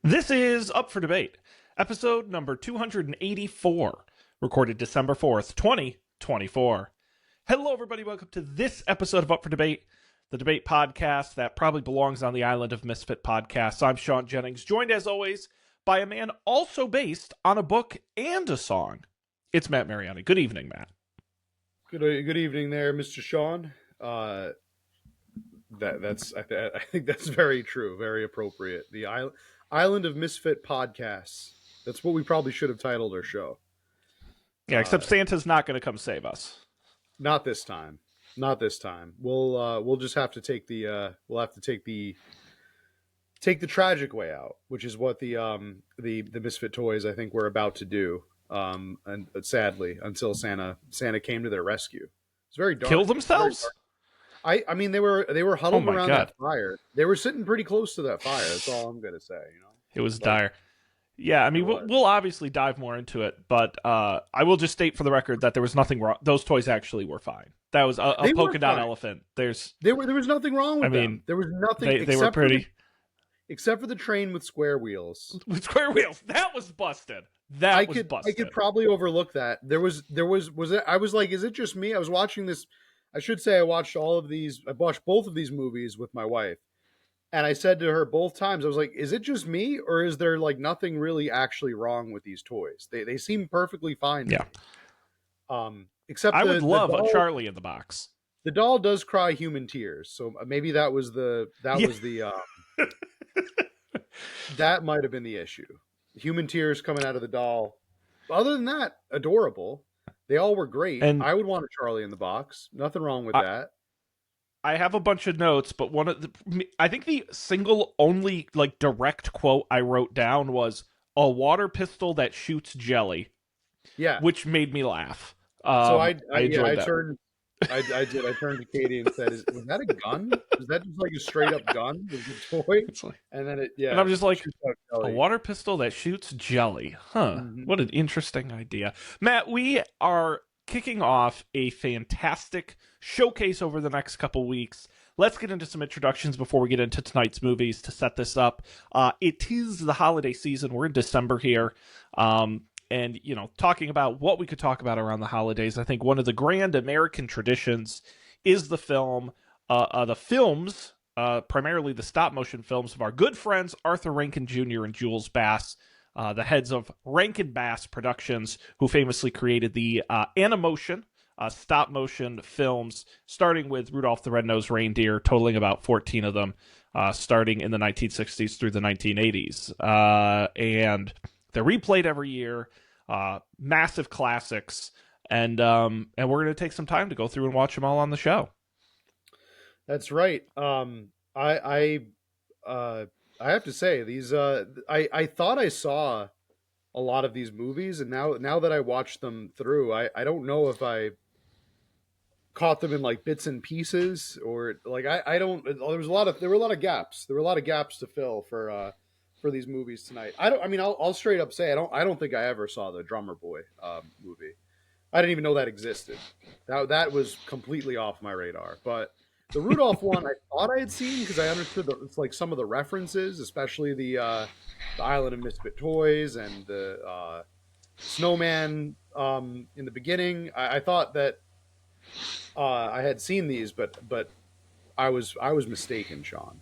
This is Up for Debate, episode number 284, recorded December 4th, 2024. Hello, everybody. Welcome to this episode of Up for Debate, the debate podcast that probably belongs on the island of Misfit Podcasts. I'm Sean Jennings, joined as always by a man also based on a book and a song. It's Matt Mariani. Good evening, Matt. Good evening there, Mr. Sean. I think that's very true, very appropriate. The Island of Misfit Podcasts. That's what we probably should have titled our show. Yeah, except Santa's not going to come save us. Not this time. Not this time. We'll just have to take the tragic way out, which is what the Misfit Toys I think we're about to do. And sadly, until Santa came to their rescue. It's very dark. Kill themselves? I mean, they were huddled around God. that fire. They were sitting pretty close to that fire. That's all I'm gonna say. You know, it was dire. Yeah, I mean, we'll obviously dive more into it, but I will just state for the record that there was nothing wrong. Those toys actually were fine. That was a polka dot elephant. There was nothing wrong with them. There was nothing. They were pretty. Except for the train with square wheels. With square wheels, that was busted. I could probably overlook that. Was it? I was like, is it just me? I was watching this. I should say I watched both of these movies with my wife. And I said to her both times, I was like, is it just me? Or is there like nothing really actually wrong with these toys? They seem perfectly fine. Yeah. Except I would love a Charlie in the box. The doll does cry human tears. So maybe that was the that might have been the issue. Human tears coming out of the doll. Other than that, adorable. They all were great. And I would want a Charlie in the box. Nothing wrong with that. I have a bunch of notes, but I think the single only like direct quote I wrote down was a water pistol that shoots jelly. Yeah, which made me laugh. So I enjoyed that. I did. I turned to Katie and said, "Was that a gun? Is that just like a straight up gun? Is it a toy?" And then and I'm just like, a water pistol that shoots jelly, huh? Mm-hmm. What an interesting idea, Matt. We are kicking off a fantastic showcase over the next couple weeks. Let's get into some introductions before we get into tonight's movies to set this up. It is the holiday season. We're in December here. And, you know, talking about what we could talk about around the holidays, I think one of the grand American traditions is the films, primarily the stop-motion films of our good friends Arthur Rankin Jr. and Jules Bass, the heads of Rankin Bass Productions, who famously created the Animotion stop-motion films, starting with Rudolph the Red-Nosed Reindeer, totaling about 14 of them, starting in the 1960s through the 1980s. And they're replayed every year, massive classics, and we're going to take some time to go through and watch them all on the show. That's right. I have to say these. I thought I saw a lot of these movies, and now that I watched them through, I don't know if I caught them in like bits and pieces or like I don't. There were a lot of gaps. There were a lot of gaps to fill for these movies tonight. I'll straight up say I don't think I ever saw the Drummer Boy movie. I didn't even know that existed. That was completely off my radar. But the Rudolph one I thought I had seen because I understood it's like some of the references, especially the Island of Misfit Toys and the snowman in the beginning. I thought that I had seen these, but I was mistaken, Sean.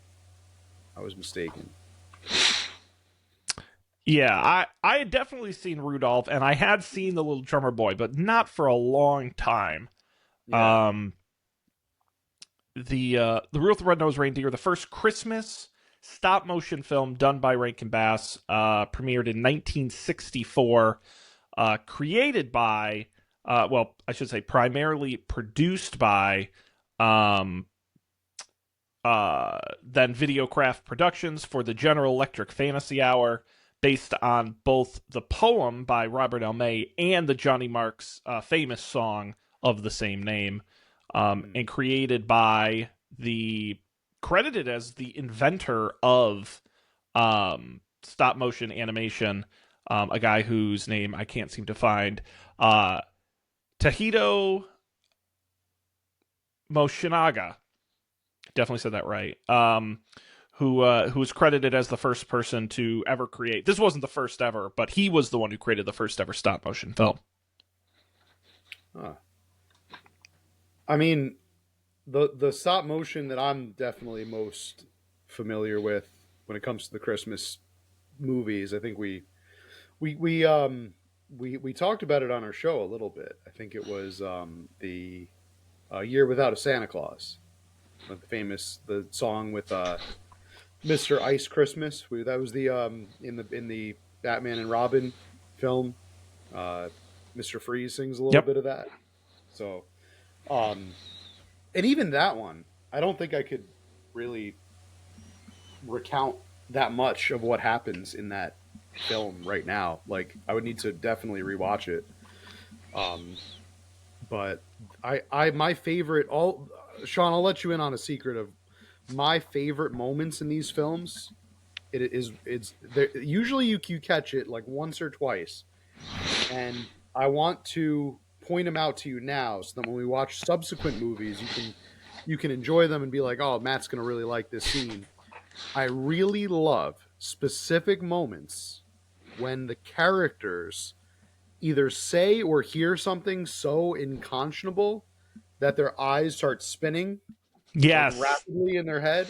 I was mistaken. Yeah, I had definitely seen Rudolph, and I had seen the Little Drummer Boy, but not for a long time. Yeah. The Rudolph the Red-Nosed Reindeer, the first Christmas stop-motion film done by Rankin Bass, premiered in 1964, created by, I should say primarily produced by, then Videocraft Productions for the General Electric Fantasy Hour, based on both the poem by Robert L. May and the Johnny Marks famous song of the same name, and credited as the inventor of stop-motion animation, a guy whose name I can't seem to find, Tahito Moshinaga. Definitely said that right. who was credited as the first person to ever create. This wasn't the first ever, but he was the one who created the first ever stop motion film. Huh. I mean, the stop motion that I'm definitely most familiar with when it comes to the Christmas movies, I think we talked about it on our show a little bit. I think it was the Year Without a Santa Claus, the song with Mr. Ice Christmas. That was the in the Batman and Robin film. Uh, Mr. Freeze sings a little Yep. bit of that. So, um, and even that one, I don't think I could really recount that much of what happens in that film right now. Like, I would need to definitely rewatch it. Um, but my favorite, all Sean, I'll let you in on a secret of my favorite moments in these films. It's there, usually you catch it like once or twice, and I want to point them out to you now so that when we watch subsequent movies, you can enjoy them and be like, oh, Matt's gonna really like this scene. I really love specific moments when the characters either say or hear something so unconscionable that their eyes start spinning like Yes. rapidly in their head.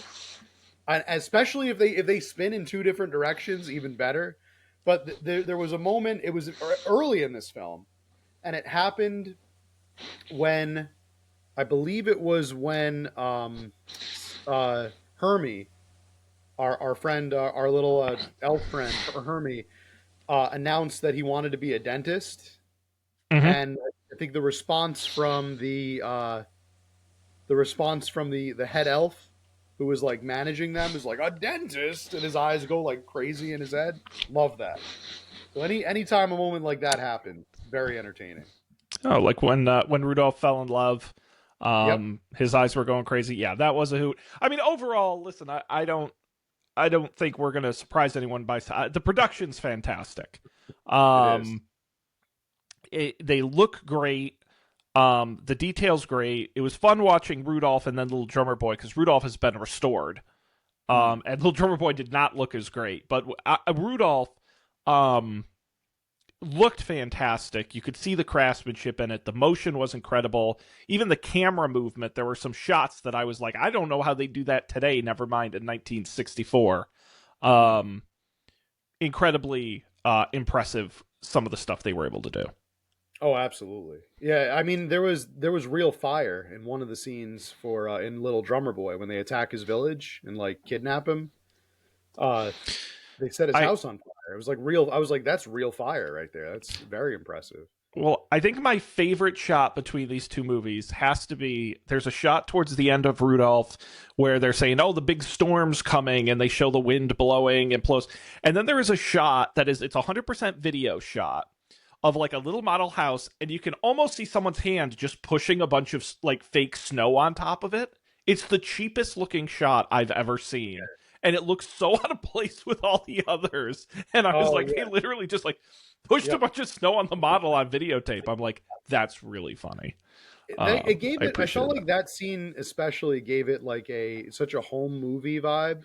And especially if they spin in two different directions, even better. But there was a moment. It was early in this film, and it happened when I believe it was when Hermie, our friend, our little elf friend, Hermie, announced that he wanted to be a dentist, Mm-hmm. and I think the response from the head elf who was like managing them is like a dentist, and his eyes go like crazy in his head. Love that. So anytime a moment like that happens, very entertaining. Oh, like when Rudolph fell in love, Yep, his eyes were going crazy. Yeah, that was a hoot. I mean, overall, listen, I don't think we're gonna surprise anyone by the production's fantastic. it is. Um, they look great. The details great. It was fun watching Rudolph and then Little Drummer Boy because Rudolph has been restored. Hmm. And Little Drummer Boy did not look as great, but Rudolph, um, looked fantastic. You could see the craftsmanship in it. The motion was incredible. Even the camera movement. There were some shots that I was like, I don't know how they do that today. Never mind in 1964. Hmm. Um, incredibly impressive. Some of the stuff they were able to do. Oh, absolutely. Yeah, I mean there was real fire in one of the scenes for in Little Drummer Boy when they attack his village and like kidnap him. Uh, they set his I house on fire. It was like real. I was like, that's real fire right there. That's very impressive. Well, I think my favorite shot between these two movies has to be there's a shot towards the end of Rudolph where they're saying, "Oh, the big storm's coming," and they show the wind blowing and blows. And then there is a shot that is it's 100% video shot of like a little model house, and you can almost see someone's hand just pushing a bunch of like fake snow on top of it. It's the cheapest looking shot I've ever seen. And it looks so out of place with all the others. And I was Oh like, they yeah. literally just like pushed a Yep. bunch of snow on the model on videotape. I'm like, that's really funny. It gave I it. I felt appreciated that. like that scene especially gave it like a such a home movie vibe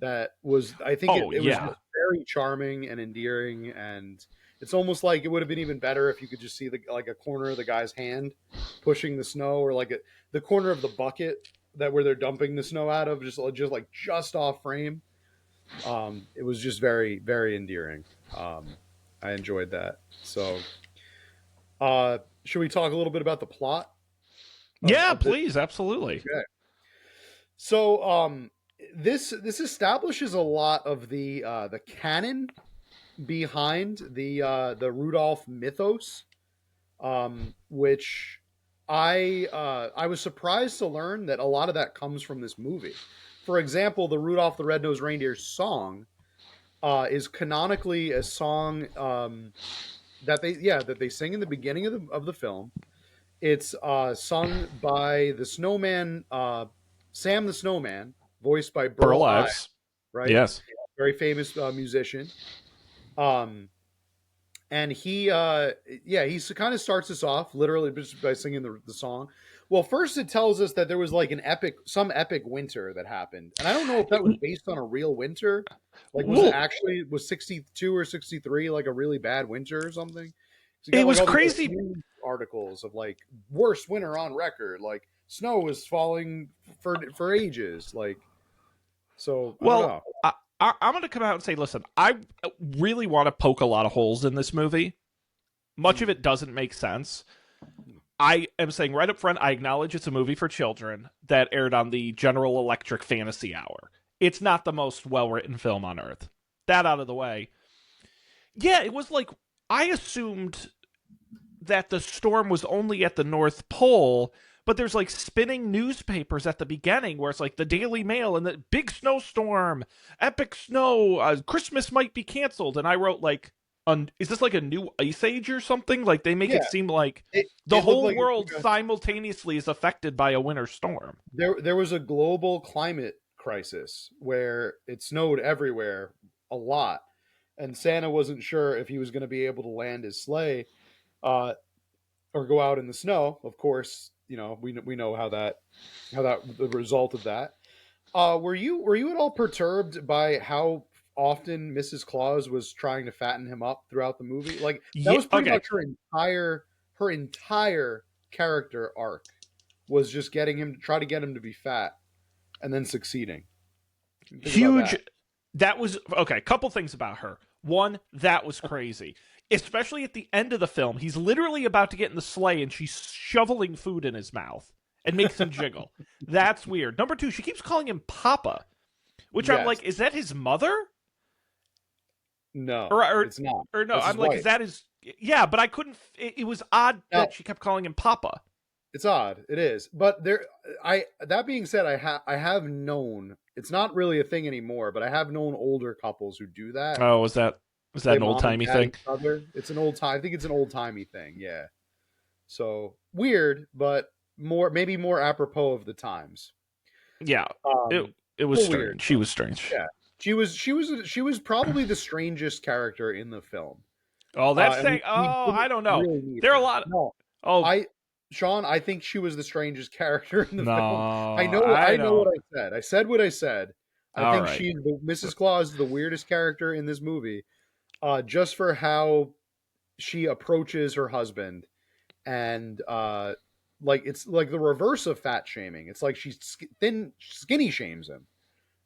that was. I think Oh it was yeah, just very charming and endearing, and it's almost like it would have been even better if you could just see the like a corner of the guy's hand pushing the snow, or like the corner of the bucket that where they're dumping the snow out of, just off frame. It was just very endearing. I enjoyed that. So, should we talk a little bit about the plot yeah. of this? Please, absolutely. Okay. So, this establishes a lot of the canon behind the Rudolph mythos, which I was surprised to learn that a lot of that comes from this movie. For example, the Rudolph the Red-Nosed Reindeer song is canonically a song that they sing in the beginning of the film. It's sung by the Snowman, Sam the Snowman, voiced by Burl Burl Ives, Ives. right? Yes. Very famous musician. Um, and he kind of starts us off literally just by singing the song, Well, first it tells us that there was like some epic winter that happened, and I don't know if that was based on a real winter. Like, Well, was 62 or 63 like a really bad winter or something? So you it got like was all these like, crazy. news articles of like worst winter on record, like snow was falling for ages, like so I don't Well, know. I'm going to come out and say, listen, I really want to poke a lot of holes in this movie. Much of Mm. it doesn't make sense. I am saying right up front, I acknowledge it's a movie for children that aired on the General Electric Fantasy Hour. It's not the most well-written film on earth. That out of the way. Yeah, it was like, I assumed that the storm was only at the North Pole, but there's like spinning newspapers at the beginning where it's like the Daily Mail and the big snowstorm, epic snow, Christmas might be canceled. And I wrote like, is this like a new ice age or something? Like they make Yeah, it seem like the it looked whole like world simultaneously is affected by a winter storm. there was a global climate crisis where it snowed everywhere a lot, and Santa wasn't sure if he was going to be able to land his sleigh uh, or go out in the snow. Of course, we know how that the result of that. Were you at all perturbed by how often Mrs. Claus was trying to fatten him up throughout the movie? Like that Yeah, was pretty okay. much her entire character arc was just getting him to try to get him to be fat and then succeeding. Think about Huge. that. That was okay. Couple things about her. One, that was crazy. Especially at the end of the film, he's literally about to get in the sleigh and she's shoveling food in his mouth and makes him jiggle. That's weird. Number two, she keeps calling him Papa, which I'm Yes. like, is that his mother? No, Or it's not. or no? That's his I'm like, is wife. that his? Yeah, but I couldn't. It was odd Now, that she kept calling him Papa. it's odd. It is. But that being said, I have known, it's not really a thing anymore, but I have known older couples who do that. Oh, was that Play an old mom and timey dad thing? each other. It's an old time. I think it's an old timey thing. Yeah. So weird, but maybe more apropos of the times. Yeah, it Um, it was well, weird. strange. She was strange. Yeah. She was probably the strangest character in the film. Oh, that's And saying. we Oh, didn't I don't know. really need There are a her. lot. No, Oh I, Sean, I think she was the strangest character in the no, film. I I know what don't. I said. I said what I said. I All think right. Mrs. Claus is the weirdest character in this movie, just for how she approaches her husband, and like it's like the reverse of fat shaming. It's like she's skinny shames him.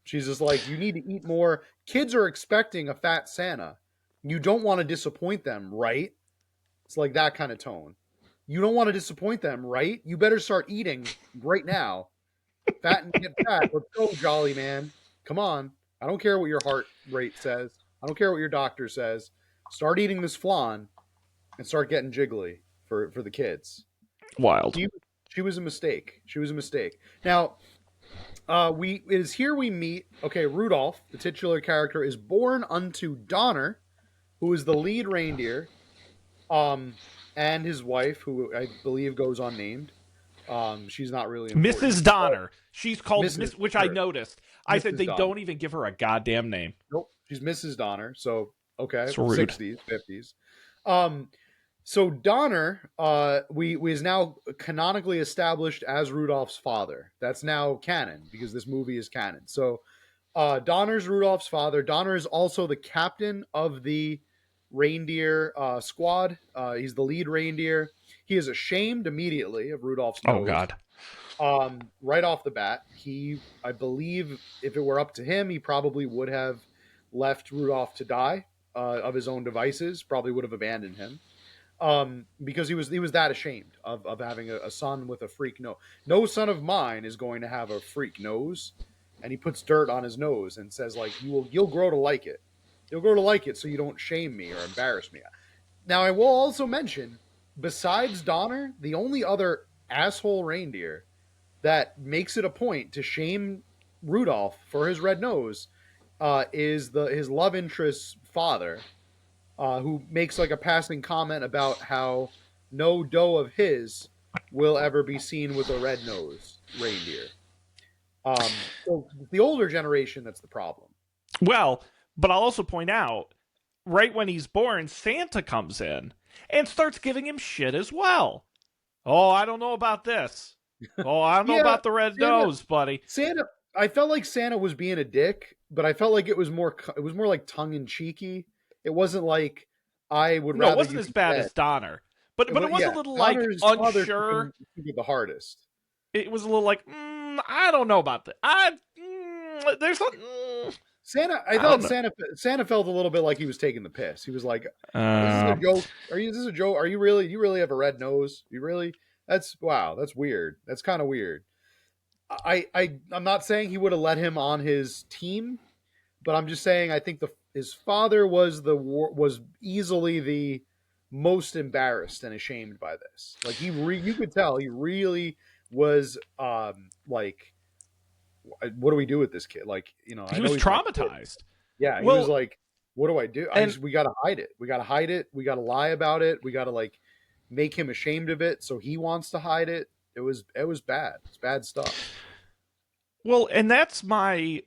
She's just like, you need to eat more. Kids are expecting a fat Santa. You don't want to disappoint them, right? It's like that kind of tone. You don't want to disappoint them, right? You better start eating right now. Fat and get fat. Let's go, jolly man. Come on. I don't care what your heart rate says. I don't care what your doctor says. Start eating this flan and start getting jiggly for the kids. Wild. She was a mistake. She was a mistake. Now, it is here we meet. Okay, Rudolph, the titular character, is born unto Donner, who is the lead reindeer, and his wife, who I believe goes unnamed. She's not really important. Mrs. Donner. She's called Mrs. Miss, which I Sure, noticed. I said Mrs. they Donner. don't even give her a goddamn name. Nope, she's Mrs. Donner. So okay, It's rude. 60s, 50s. So Donner, we is now canonically established as Rudolph's father. That's now canon because this movie is canon. So Donner's Rudolph's father. Donner is also the captain of the reindeer squad. He's the lead reindeer. He is ashamed immediately of Rudolph's Oh nose. God. Right off the bat, I believe, if it were up to him, he probably would have left Rudolph to die of his own devices. Probably would have abandoned him. Because he was that ashamed of having a son with a freak nose. No son of mine is going to have a freak nose, and he puts dirt on his nose and says like, you'll grow to like it. You'll grow to like it, so you don't shame me or embarrass me. Now I will also mention, besides Donner, the only other asshole reindeer that makes it a point to shame Rudolph for his red nose is his love interest's father, who makes like a passing comment about how no doe of his will ever be seen with a red-nosed reindeer. So the older generation, that's the problem. Well, but I'll also point out, right when he's born, Santa comes in and starts giving him shit as well. Oh, I don't know about this. Oh, I don't know Yeah, about the red Santa. nose, buddy. Santa. I felt like Santa was being a dick, but I felt like it was more. It was more like tongue in cheeky. It wasn't like I would No, it rather wasn't you as be bad dead. as Donner, but it was a Yeah, little like Donner's father unsure. took it the hardest. It was a little like I don't know about that. There's a Santa, I I don't thought know. Santa felt a little bit like he was taking the piss. He was like, "Is this a Uh, joke? Is this a joke? Are you really? You really have a red nose? You really? That's wow. That's weird. That's kind of weird." I'm not saying he would have let him on his team, but I'm just saying I think his father was easily the most embarrassed and ashamed by this. Like you could tell he really was like, what do we do with this kid? Like, I he know was he's my kid. traumatized. Yeah, he was Well, like, what do I do? and We gotta hide it. We gotta hide it. We gotta lie about it. We gotta like make him ashamed of it, so he wants to hide it. It was bad. It's bad stuff. and that's my.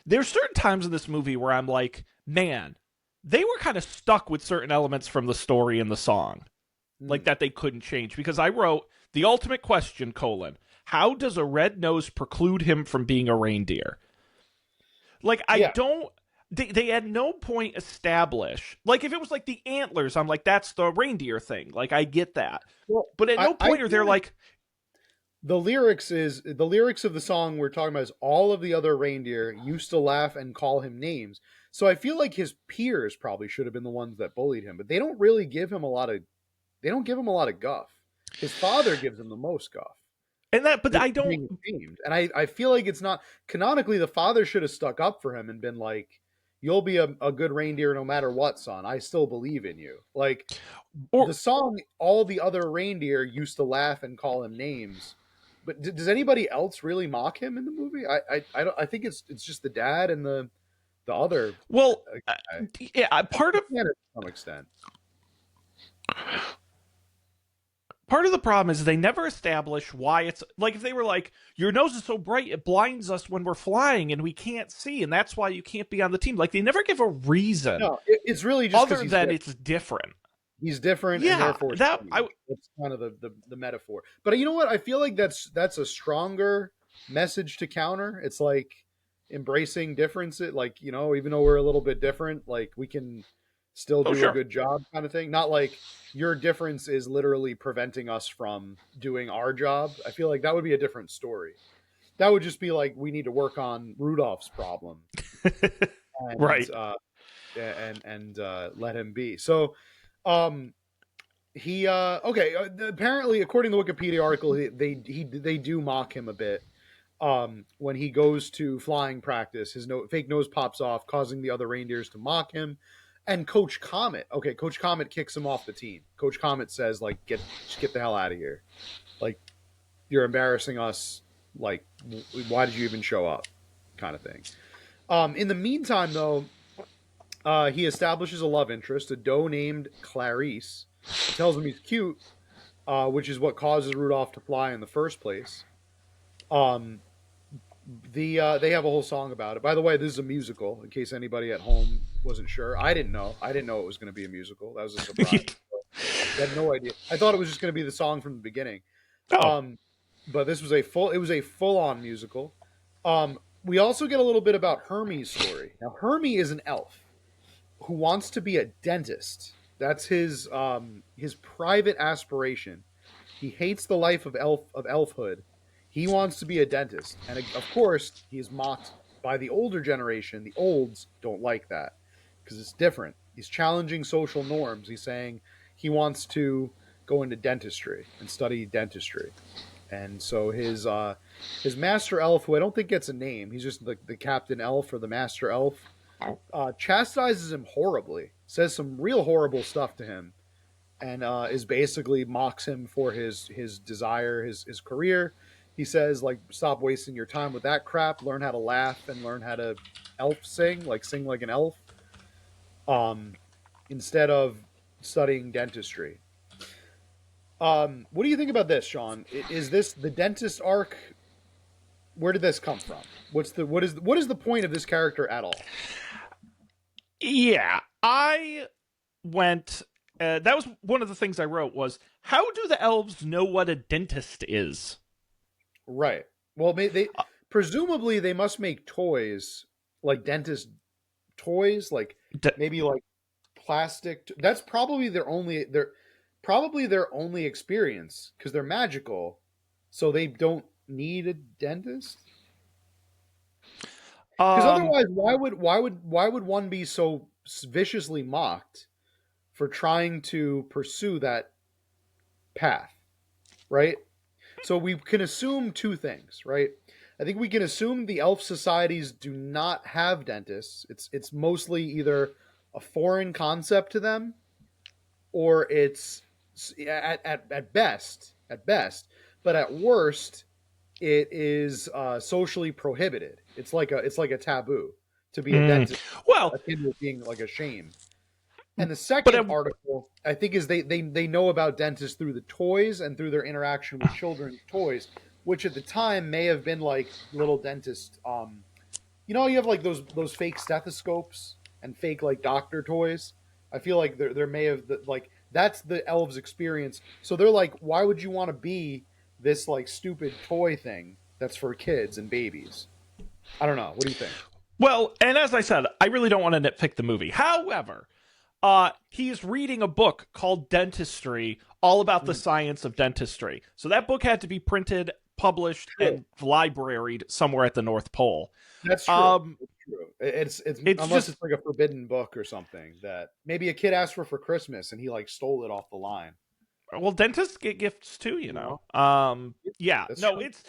There's certain times in this movie where I'm like, man, they were kind of stuck with certain elements from the story and the song, like Hmm. that they couldn't change. Because I wrote the ultimate question: how does a red nose preclude him from being a reindeer? Like I Yeah. don't. They at no point establish like if it was like the antlers, I'm like that's the reindeer thing. Like I get that, Well, but at no I point are they feel like like, the lyrics of the song we're talking about is all of the other reindeer used to laugh and call him names. So I feel like his peers probably should have been the ones that bullied him, but they don't really give him a lot of they don't give him a lot of guff. His father gives him the most guff. and that, but For I don't. being ashamed. And I feel like it's not canonically the father should have stuck up for him and been like, "You'll be a good reindeer no matter what, son. I still believe in you." Like Or the song, all the other reindeer used to laugh and call him names. But does anybody else really mock him in the movie? I don't. I think it's just the dad and the other well, guy. yeah, part of And to some extent. part of the problem is they never establish why it's like if they were like your nose is so bright it blinds us when we're flying and we can't see and that's why you can't be on the team. Like they never give a reason No, it's really just because other than it's different. he's different and Yeah, therefore that strange. That's kind of the metaphor. But you know what? I feel like that's a stronger message to counter. It's like embracing differences. Like, even though we're a little bit different, like we can still oh do a sure, good job kind of thing. Not like your difference is literally preventing us from doing our job. I feel like that would be a different story. That would just be like we need to work on Rudolph's problem and right. let him be. So um he okay, apparently according to the Wikipedia article they do mock him a bit when he goes to flying practice. His fake nose pops off, causing the other reindeers to mock him. And Coach Comet kicks him off the team. Coach Comet says like just get the hell out of here, like you're embarrassing us, like why did you even show up, kind of thing. In the meantime though, he establishes a love interest, a doe named Clarice. He tells him he's cute, which is what causes Rudolph to fly in the first place. Um, they have a whole song about it. By the way, this is a musical. In case anybody at home wasn't sure, I didn't know. I didn't know it was going to be a musical. That was a surprise. I had no idea. I thought it was just going to be the song from the beginning. Oh, Um, but this was It was a full on musical. We also get a little bit about Hermie's story. Now, Hermie is an elf who wants to be a dentist. That's his private aspiration. He hates the life of elfhood. He wants to be a dentist, and of course, he is mocked by the older generation. The olds don't like that because it's different. He's challenging social norms. He's saying he wants to go into dentistry and study dentistry. And so his master elf, who I don't think gets a name, he's just the captain elf or the master elf, chastises him horribly, says some real horrible stuff to him, and is basically mocks him for his desire, his career. He says like, stop wasting your time with that crap. Learn how to laugh and learn how to sing like an elf, um, instead of studying dentistry. What do you think about this, Sean? Is this the dentist arc? Where did this come from? What is the point of this character at all? yeah. I went that was one of the things I wrote was, how do the elves know what a dentist is? Right. Well, they Uh, presumably they must make toys like dentist toys, like d- maybe like plastic. That's probably their only experience because they're magical, so they don't need a dentist. Because um, otherwise, why would one be so viciously mocked for trying to pursue that path, right? So we can assume two things, right? I think we can assume the elf societies do not have dentists. It's mostly either a foreign concept to them, or it's at best, but at worst, it is socially prohibited. It's like a taboo to be a mm, dentist, well, akin to being like a shame. And the but second article, I think, is they know about dentists through the toys and through their interaction with children's toys, which at the time may have been like little dentist. You have like those fake stethoscopes and fake like doctor toys. I feel like there may have like that's the elves' experience. So they're like, why would you want to be this like stupid toy thing that's for kids and babies? I don't know. What do you think? well, and as I said, I really don't want to nitpick the movie. However, he's reading a book called Dentistry, all about the Mm, science of dentistry. So that book had to be printed, published, true. and libraried somewhere at the North Pole. That's true. Um, It's true. It's it's unless just it's like a forbidden book or something that maybe a kid asked for Christmas and he like stole it off the line. well, dentists get gifts too, you You know, know. Yeah, that's no, true. it's.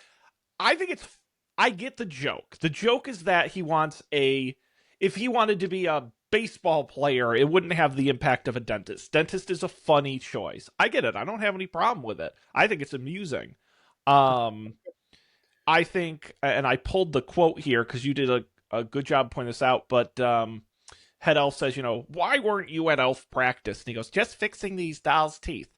I think it's. I get the joke. The joke is that he wants a. If he wanted to be a baseball player, it wouldn't have the impact of a dentist. Dentist is a funny choice. I get it. I don't have any problem with it. I think it's amusing. Um, I think, and I pulled the quote here because you did a good job pointing this out, but Head Elf says, why weren't you at elf practice? And he goes, just fixing these dolls' teeth.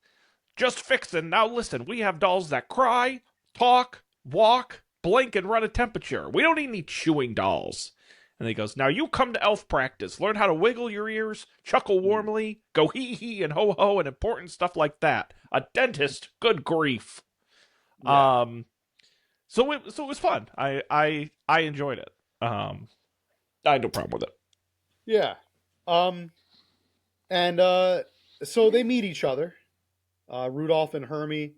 Just fixing. Now listen, we have dolls that cry, talk, walk, blink, and run a temperature. We don't need any chewing dolls. And he goes, now you come to elf practice. Learn how to wiggle your ears, chuckle Mm, warmly, go hee hee and ho ho, and important stuff like that. A dentist, good grief. yeah, Um, so it was fun. I enjoyed it. I had no problem with it. yeah. Um, and so they meet each other. Rudolph and Hermie.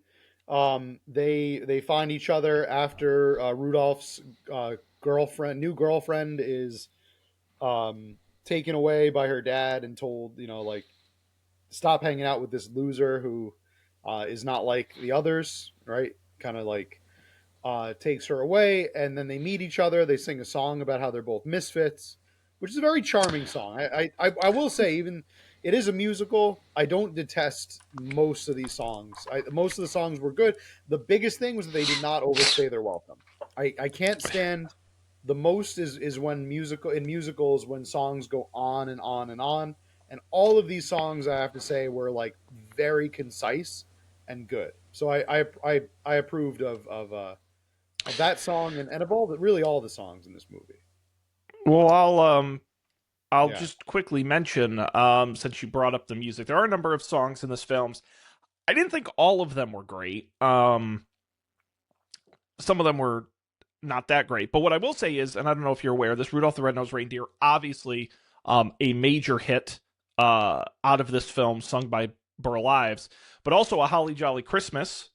They find each other after Rudolph's new girlfriend is taken away by her dad and told, like, stop hanging out with this loser who is not like the others, right? Kind of like takes her away, and then they meet each other. They sing a song about how they're both misfits, which is a very charming song. I will say, even it is a musical. I don't detest most of these songs. Most of the songs were good. The biggest thing was that they did not overstay their welcome. I can't stand the most is when musicals when songs go on and on and on. And all of these songs, I have to say, were like very concise and good. So I approved of that song and of really all the songs in this movie. Well, I'll Yeah. just quickly mention, since you brought up the music, there are a number of songs in this film. I didn't think all of them were great. Some of them were not that great. But what I will say is, and I don't know if you're aware, this Rudolph the Red-Nosed Reindeer, obviously, a major hit out of this film, sung by Burl Ives, but also a Holly Jolly Christmas,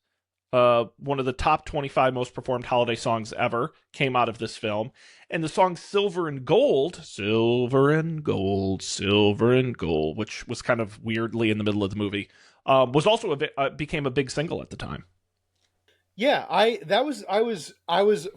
one of the top 25 most performed holiday songs ever, came out of this film. And the song Silver and Gold, Silver and Gold, Silver and Gold, which was kind of weirdly in the middle of the movie, was also became a big single at the time. Yeah, I was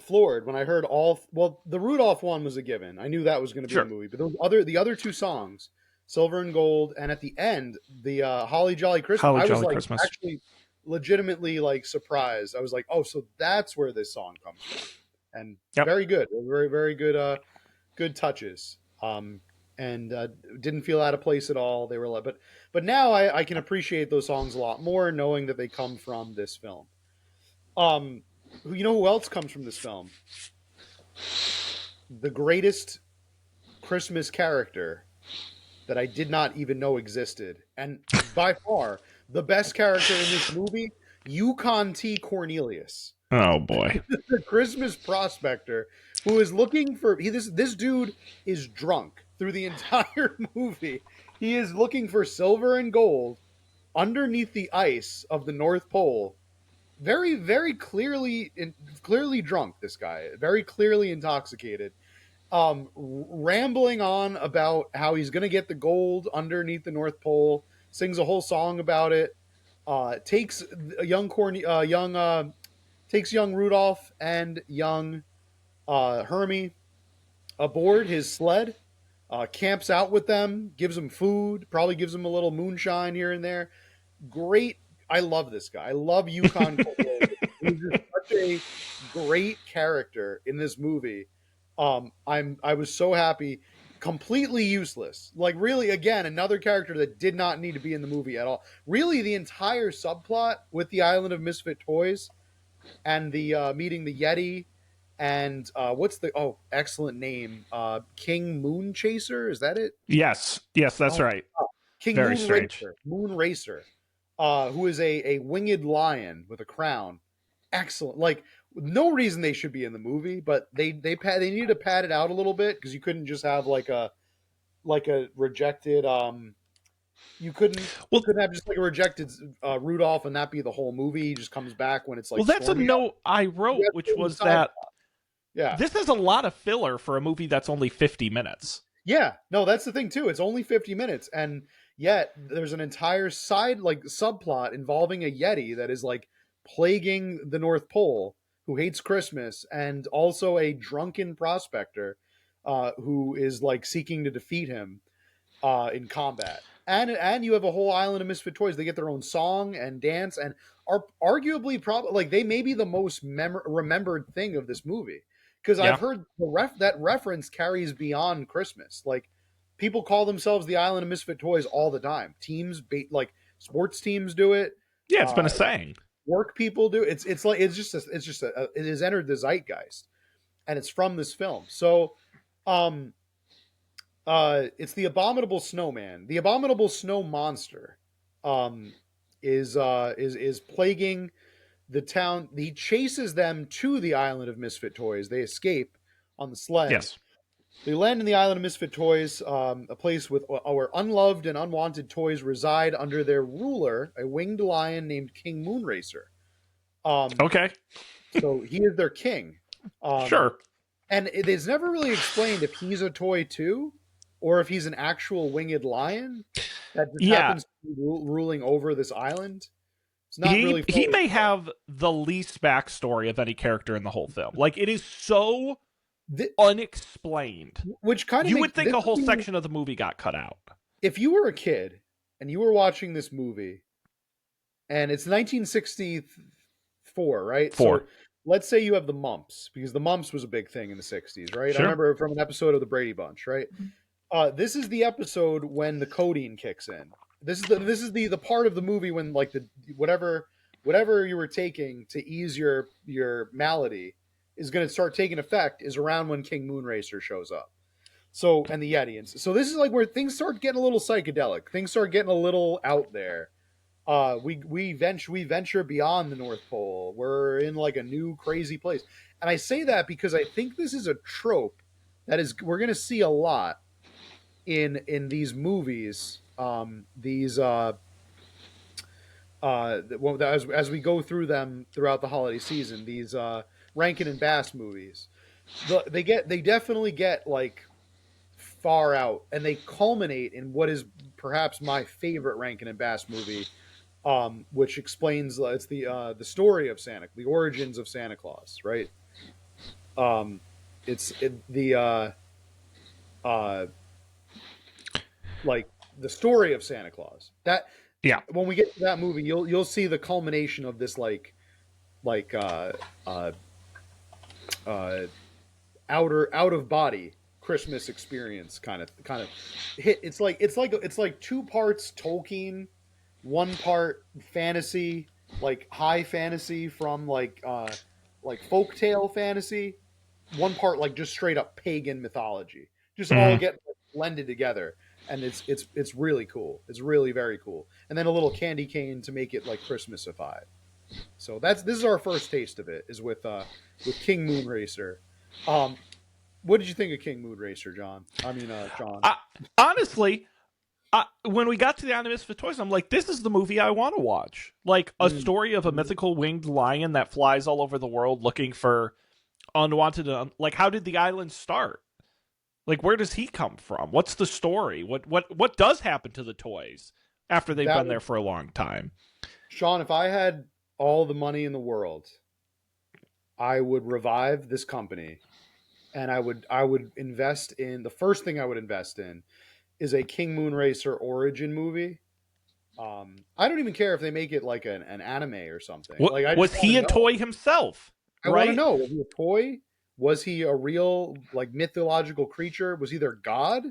floored when I heard the Rudolph one was a given. I knew that was going to be in Sure. the movie, but the other two songs, Silver and Gold, and at the end, the Holly Jolly Christmas, Holly I was Jolly like Christmas. actually legitimately like surprised. I was like, "Oh, so that's where this song comes from." And Yep. very good. Very very good good touches. And didn't feel out of place at all. They were like, but now I can appreciate those songs a lot more knowing that they come from this film. Um, who else comes from this film? The greatest Christmas character, that I did not even know existed, and by far the best character in this movie, Yukon T. Cornelius, Oh boy. the Christmas prospector who is looking for this dude is drunk through the entire movie. He is looking for silver and gold underneath the ice of the North Pole. Very, very clearly drunk. This guy, very clearly intoxicated, rambling on about how he's going to get the gold underneath the North Pole. Sings a whole song about it. Takes a takes young Rudolph and young Hermie aboard his sled. Camps out with them, gives them food, probably gives them a little moonshine here and there. Great. I love this guy. I love Yukon Cornelius. He's just such a great character in this movie. I was so happy. Completely useless. Like really, again, another character that did not need to be in the movie at all. Really, the entire subplot with the Island of Misfit Toys and the meeting the Yeti and what's the excellent name? King Moon Chaser, is that it? Yes, that's Oh, right. King Very strange. Moon Racer, who is a winged lion with a crown. Excellent. Like no reason they should be in the movie, but they needed to pad it out a little bit because you couldn't just have like a rejected you Well, couldn't have just like a rejected Rudolph and that be the whole movie. He just comes back when it's like that's a stormy out. note I wrote, which was that Yeah. this is a lot of filler for a movie that's only 50 minutes. Yeah, no, that's the thing too. It's only 50 minutes, and yet there's an entire side like subplot involving a Yeti that is like plaguing the North Pole, who hates Christmas, and also a drunken prospector who is like seeking to defeat him in combat. And you have a whole island of misfit toys. They get their own song and dance, and are arguably probably like they may be the most remembered thing of this movie because Yeah. I've heard that reference carries beyond Christmas. Like people call themselves the Island of Misfit Toys all the time. Teams, like sports teams, do it. Yeah, it's been a saying. Work people do. It's like it has entered the zeitgeist, and it's from this film. So, it's the abominable snowman. The abominable snow monster, is plaguing the town. He chases them to the island of misfit toys. They escape on the sled. Yes. They land in the island of misfit toys, a place with where unloved and unwanted toys reside under their ruler, a winged lion named King Moonracer. Okay. So he is their king. Sure. And it is never really explained if he's a toy too, or if he's an actual winged lion that just happens to be ruling over this island. It's not really. He may have the least backstory of any character in the whole film. Like it is so unexplained. Which kind of you would think a whole section of the movie got cut out. If you were a kid and you were watching this movie, and it's 1964, right? 4. So let's say you have the mumps, because the mumps was a big thing in the 60s, right? Sure. I remember from an episode of the Brady Bunch, right? This is the episode when the codeine kicks in. This is the part of the movie when like the whatever you were taking to ease your malady is going to start taking effect is around when King Moonracer shows up. So and the Yeti, and so this is like where things start getting a little psychedelic. Things start getting a little out there. We venture beyond the North Pole. We're in like a new crazy place, and I say that because I think this is a trope that is we're going to see a lot in these movies. As we go through them throughout the holiday season, these Rankin and Bass movies, they definitely get like far out, and they culminate in what is perhaps my favorite Rankin and Bass movie, which explains it's the story of Santa, the origins of Santa Claus, right? Like the story of Santa Claus. That when we get to that movie, you'll see the culmination of this out of body Christmas experience kind of hit. It's like 2 parts Tolkien, 1 part fantasy, like high fantasy from like folktale fantasy, 1 part like just straight up pagan mythology. Just all get blended together. and it's really cool. It's really very cool. And then a little candy cane to make it like Christmasified. So this is our first taste of it, is with King Moonracer. Um, what did you think of King Moonracer, John? I mean, John. I, honestly, when we got to the Animus for Toys, I'm like, this is the movie I want to watch. Like a story of a Mhm. mythical winged lion that flies all over the world looking for unwanted. Like, how did the island start? Like, where does he come from? What's the story? What does happen to the toys after they've That been would, there for a long time? Sean, if I had all the money in the world, I would revive this company, and I would invest in the first thing I would invest in is a King Moonracer origin movie. I don't even care if they make it like an anime or something. What Like I just was want he to a know. toy himself? I want to Right? know. Was he a toy? Was he a real like mythological creature? Was he their god?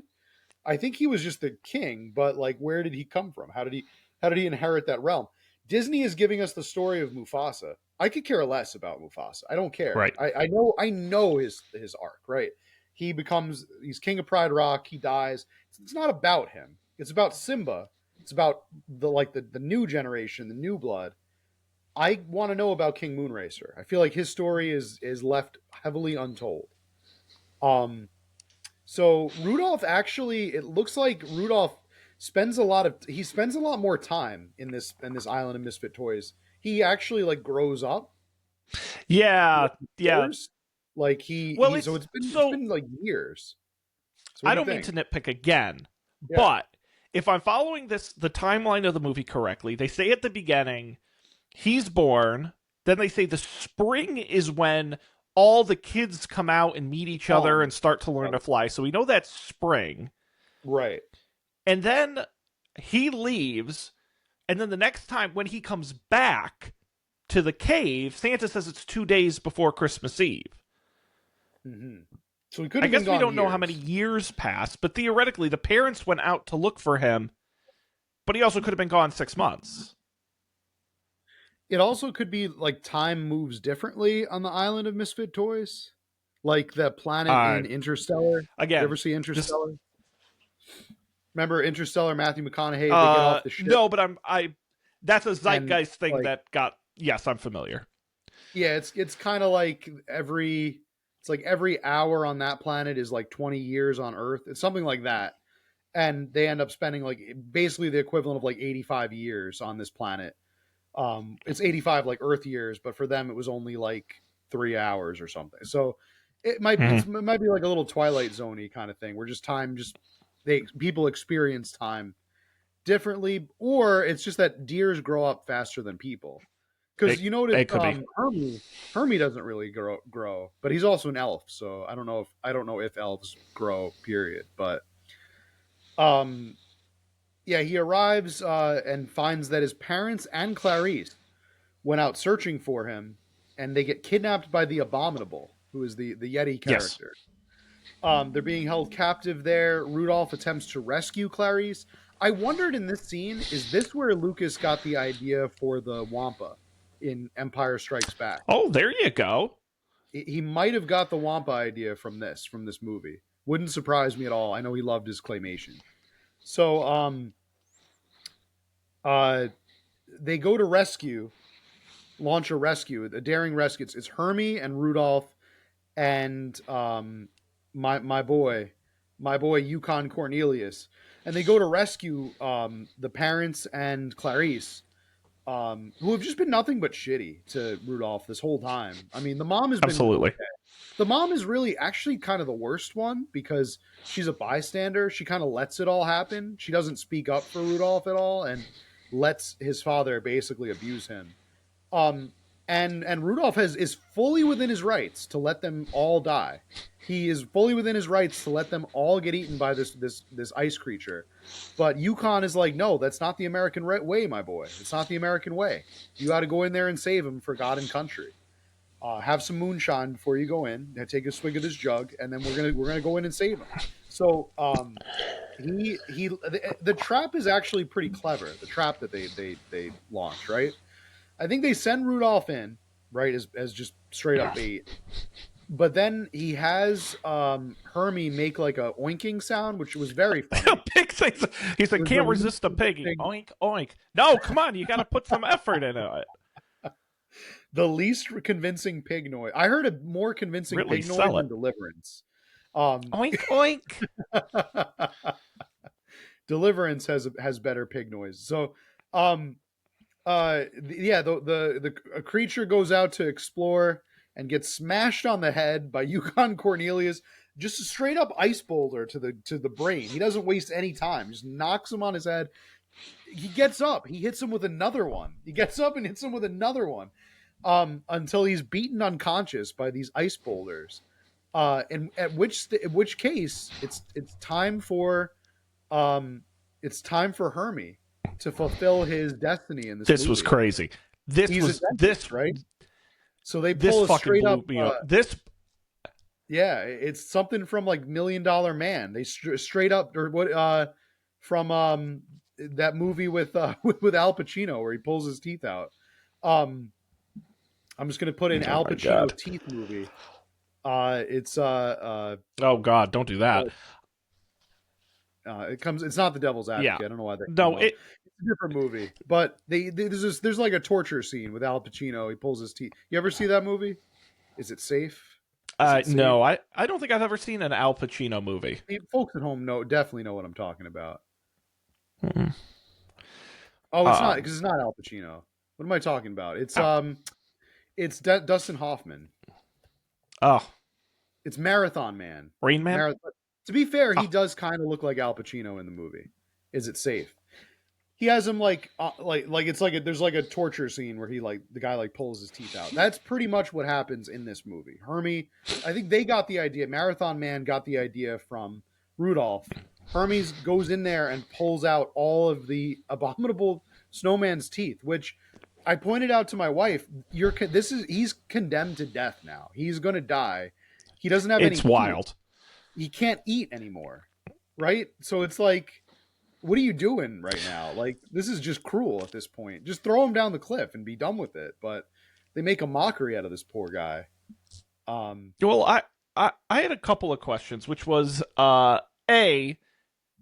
I think he was just the king, but like where did he come from? How did he inherit that realm? Disney is giving us the story of Mufasa. I could care less about Mufasa. I don't care. Right. I know his arc, right? He's king of Pride Rock, he dies. It's not about him. It's about Simba. It's about the new generation, the new blood. I want to know about King Moonracer. I feel like his story is left heavily untold. Um so Rudolph actually, it looks like Rudolph he spends a lot more time in this island of misfit toys. He actually like grows up, Yeah. like Yeah. matures. Like he Well, he so it's it's so been like years. So what I do you don't mean to think? nitpick again, Yeah. but if I'm following the timeline of the movie correctly, they say at the beginning he's born. Then they say the spring is when all the kids come out and meet each other Spawn. and start to learn Yep. to fly. So we know that's spring. Right. And then he leaves. And then the next time when he comes back to the cave, Santa says it's 2 days before Christmas Eve. hmm So he could I have been guess we gone don't know how many years. years passed, but theoretically, the parents went out to look for him, but he also could have been gone 6 months. It also could be like time moves differently on the island of misfit toys, like the planet Uh, in Interstellar. You ever Again, see just Interstellar? Remember Interstellar? Matthew McConaughey. They get off the ship, no, but I that's a and zeitgeist thing like, that got yes, I'm familiar. yeah, it's kind of like every hour on that planet is like 20 years on Earth. It's something like that, and they end up spending like basically the equivalent of like 85 years on this planet. It's 85 like Earth years, but for them it was only like 3 hours or something. So Mhm. it might be like a little Twilight Zoney kind of thing, where just time just they people experience time differently, or it's just that deers grow up faster than people. Because It you notice, it could be. Hermie doesn't really grow, but he's also an elf, so I don't know if elves grow. Period. But um, yeah, he arrives and finds that his parents and Clarice went out searching for him, and they get kidnapped by the Abominable, who is the Yeti Yes. character. They're being held captive there. Rudolph attempts to rescue Clarice. I wondered in this scene, is this where Lucas got the idea for the Wampa in Empire Strikes Back? Oh, there you go. He might have got the Wampa idea from this movie. Wouldn't surprise me at all. I know he loved his claymation. So uh they go to launch a rescue, a daring rescue. It's Hermie and Rudolph and my boy Yukon Cornelius, and they go to rescue the parents and Clarice, who have just been nothing but shitty to Rudolph this whole time. I mean, the mom has been okay. Absolutely. The mom is really actually kind of the worst one because she's a bystander. She kind of lets it all happen. She doesn't speak up for Rudolph at all and lets his father basically abuse him. Um, and Rudolph is fully within his rights to let them all die. He is fully within his rights to let them all get eaten by this ice creature. But Yukon is like, no, that's not the American way, my boy. It's not the American way. You got to go in there and save him for God and country. Have some moonshine before you go in. Take a swig of this jug, and then we're gonna go in and save him. So the trap is actually pretty clever. The trap that they launch, right? I think they send Rudolph in, right, as just straight up bait. but then he has Hermie make like a oinking sound, which was very funny. Pig things. He It said, was the "Can't least resist a piggy." convincing, Oink oink. No, come on, you got to put some effort into it. the least convincing pig noise. I heard a more convincing Really pig noise sell it. than Deliverance. Um, Oink oink. Deliverance has better pig noise. So, um, yeah, the a creature goes out to explore and gets smashed on the head by Yukon Cornelius. Just a straight up ice boulder to the brain. He doesn't waste any time. Just knocks him on his head. He gets up. He hits him with another one. He gets up and hits him with another one. Until he's beaten unconscious by these ice boulders. And at which case it's time for Hermie to fulfill his destiny in this This was movie. crazy. This He's a was dentist, right? So they this pull a fucking straight up, blew me up. This yeah, it's something from like $1 Million Man. They straight up or what from that movie with with Al Pacino where he pulls his teeth out. Um, I'm just gonna put in oh Al my Pacino god. teeth movie. It's Oh god, don't do that. it comes. It's not The Devil's Yeah. Advocate. I don't know why that came No, up. it It's a different movie, but there's like a torture scene with Al Pacino. He pulls his teeth. You ever see that movie? Is it safe? Is it safe? no, I don't think I've ever seen an Al Pacino movie. Folks at home definitely know what I'm talking about. Mm. Oh, it's not Um, because it's not Al Pacino. What am I talking about? oh, It's Dustin Hoffman. oh, It's Marathon Man. Rain Man. Marathon. To be fair, he Oh, does kind of look like Al Pacino in the movie. Is it safe? He has him like it's like there's like a torture scene where he like the guy like pulls his teeth out. That's pretty much what happens in this movie. Hermie, I think they got the idea. Marathon Man got the idea from Rudolph. Hermes goes in there and pulls out all of the abominable snowman's teeth, which I pointed out to my wife. He's condemned to death now. He's gonna die. He doesn't have any it's teeth. wild. He can't eat anymore, right? So it's like, what are you doing right now? Like, this is just cruel at this point. Just throw him down the cliff and be done with it. But they make a mockery out of this poor guy. Well, I had a couple of questions, which was a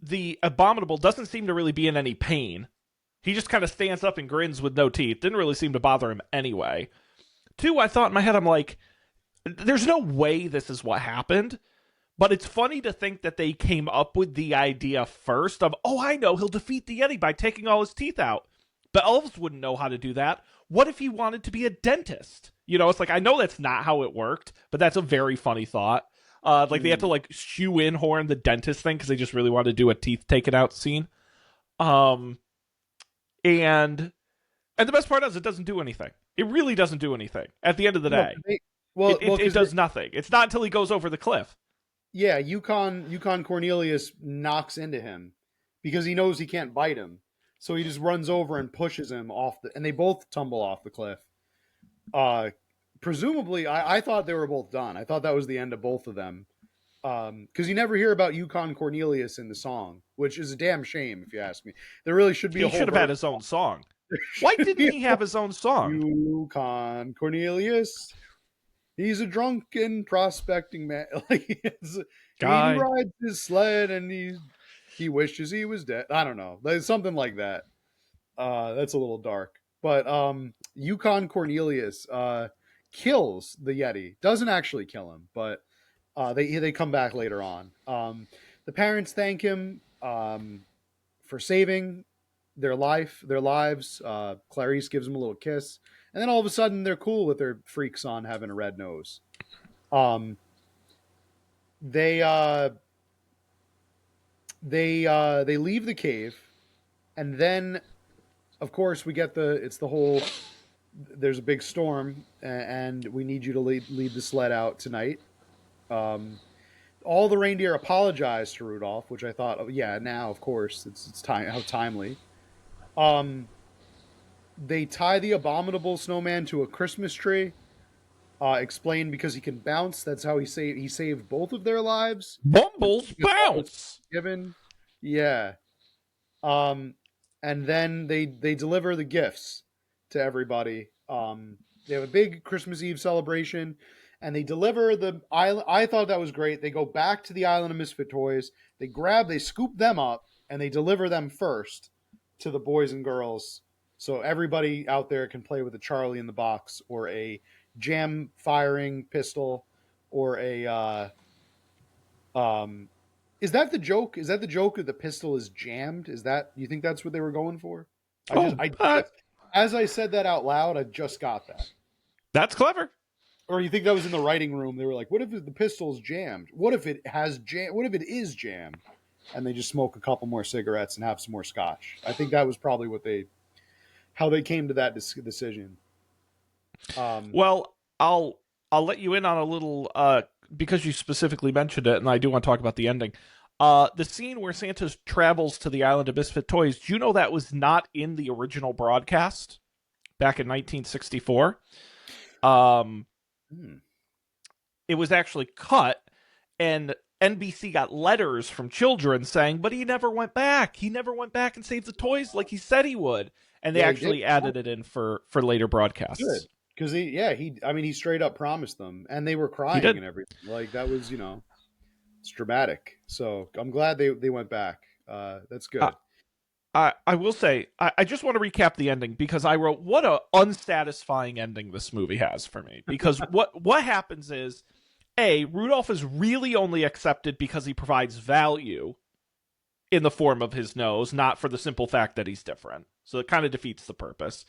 the abominable doesn't seem to really be in any pain. He just kind of stands up and grins with no teeth. Didn't really seem to bother him anyway. Two, I thought in my head, I'm like, there's no way this is what happened. But it's funny to think that they came up with the idea first of, oh, I know, he'll defeat the Yeti by taking all his teeth out. But elves wouldn't know how to do that. What if he wanted to be a dentist? You know, it's like, I know that's not how it worked, but that's a very funny thought. Like, they had to, like, shoe in Horn the dentist thing because they just really wanted to do a teeth taken out scene. Um, and and the best part is it doesn't do anything. It really doesn't do anything. At the end of the no, day, well, it does nothing. It's not until he goes over the cliff. yeah, Yukon Cornelius knocks into him because he knows he can't bite him. So he just runs over and pushes him off and they both tumble off the cliff. Uh, Presumably, I thought they were both done. I thought that was the end of both of them. Because you never hear about Yukon Cornelius in the song, which is a damn shame if you ask me. There really should be He a whole. should have had his own song. Why didn't he have his own song? Yukon Cornelius. He's a drunken prospecting man. Like he Guy. rides his sled and he wishes he was dead. I don't know. There's something like that. That's a little dark. But Yukon Cornelius kills the Yeti. Doesn't actually kill him, but they come back later on. The parents thank him for saving their lives. Clarice gives him a little kiss, and then all of a sudden they're cool with their freak son having a red nose. Um, they they leave the cave, and then of course we get it's the whole. There's a big storm, and we need you to lead the sled out tonight. Um, all the reindeer apologize to Rudolph, which I thought, oh, yeah, now of course it's time. How timely. Um, they tie the abominable snowman to a Christmas tree. Explain because he can bounce. That's how he saved both of their lives. Bumbles bounce. Given, yeah. Um, and then they deliver the gifts to everybody. They have a big Christmas Eve celebration, and they deliver the island. I thought that was great. They go back to the island of Misfit Toys. They scoop them up, and they deliver them first to the boys and girls, so everybody out there can play with a Charlie in the box or a jam firing pistol or a. Is that the joke? Is that the joke that the pistol is jammed? Is that, you think that's what they were going for? As I said that out loud, I just got that. That's clever. Or you think that was in the writing room? They were like, "What if the pistol's jammed? What if it has jam? What if it is jammed?" And they just smoke a couple more cigarettes and have some more scotch. I think that was probably how they came to that decision. Well, I'll let you in on a little because you specifically mentioned it, and I do want to talk about the ending. The scene where Santa travels to the island of Misfit Toys. Do you know that was not in the original broadcast back in 1964? It was actually cut, and NBC got letters from children saying, but he never went back. He never went back and saved the toys like he said he would. And they actually added it in for later broadcasts. Good. Because he straight up promised them, and they were crying and everything. Like, that was, it's dramatic. So I'm glad they went back. That's good. I will say, I just want to recap the ending, because I wrote, what a unsatisfying ending this movie has for me. Because what happens is, Rudolph is really only accepted because he provides value in the form of his nose, not for the simple fact that he's different. So it kind of defeats the purpose.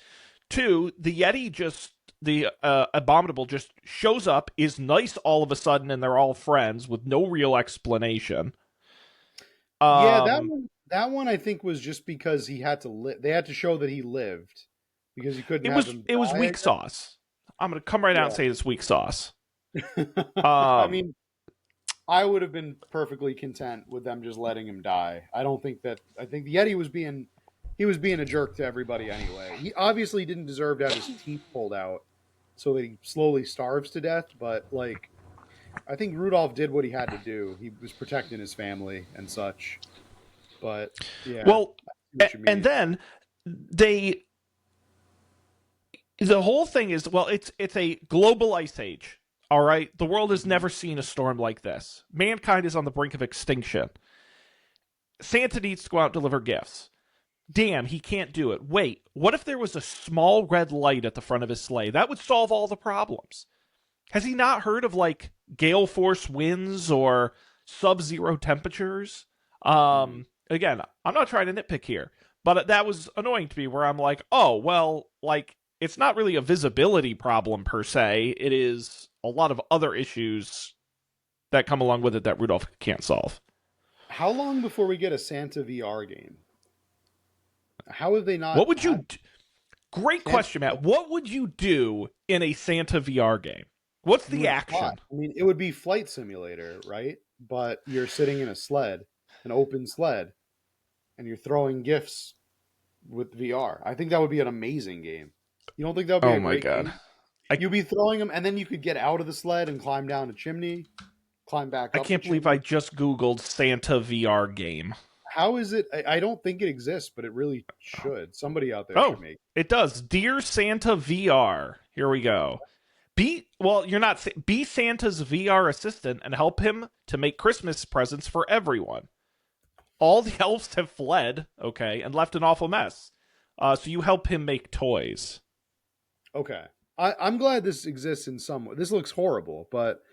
2, the Yeti the Abominable just shows up, is nice all of a sudden, and they're all friends with no real explanation. That one I think was just because he had to live. They had to show that he lived, because you couldn't. It was weak sauce. I'm going to come right out and say it's weak sauce. I mean, I would have been perfectly content with them just letting him die. I think the Yeti was being a jerk to everybody anyway. He obviously didn't deserve to have his teeth pulled out so that he slowly starves to death, but I think Rudolph did what he had to do. He was protecting his family and such. But yeah. Well, and then the whole thing is, it's a global ice age. All right, the world has never seen a storm like this. Mankind is on the brink of extinction. Santa needs to go out and deliver gifts. Damn, he can't do it. Wait, what if there was a small red light at the front of his sleigh? That would solve all the problems. Has he not heard of gale force winds or sub-zero temperatures? Again, I'm not trying to nitpick here, but that was annoying to me, where I'm like, oh, well, it's not really a visibility problem per se. It is a lot of other issues that come along with it that Rudolph can't solve. How long before we get a Santa VR game? How have they not? What would you? Great question, Matt. What would you do in a Santa VR game? What's the action? I mean, it would be Flight Simulator, right? But you're sitting in a sled, an open sled, and you're throwing gifts with VR. I think that would be an amazing game. You don't think that would be a great game? You'd be throwing them, and then you could get out of the sled and climb down a chimney, climb back up. I can't believe I just Googled Santa VR game. How is it? I don't think it exists, but it really should. Somebody out there should make it. It does. Dear Santa VR. Here we go. Be Santa's VR assistant and help him to make Christmas presents for everyone. All the elves have fled, and left an awful mess. So you help him make toys. Okay. I'm glad this exists in some way. This looks horrible, but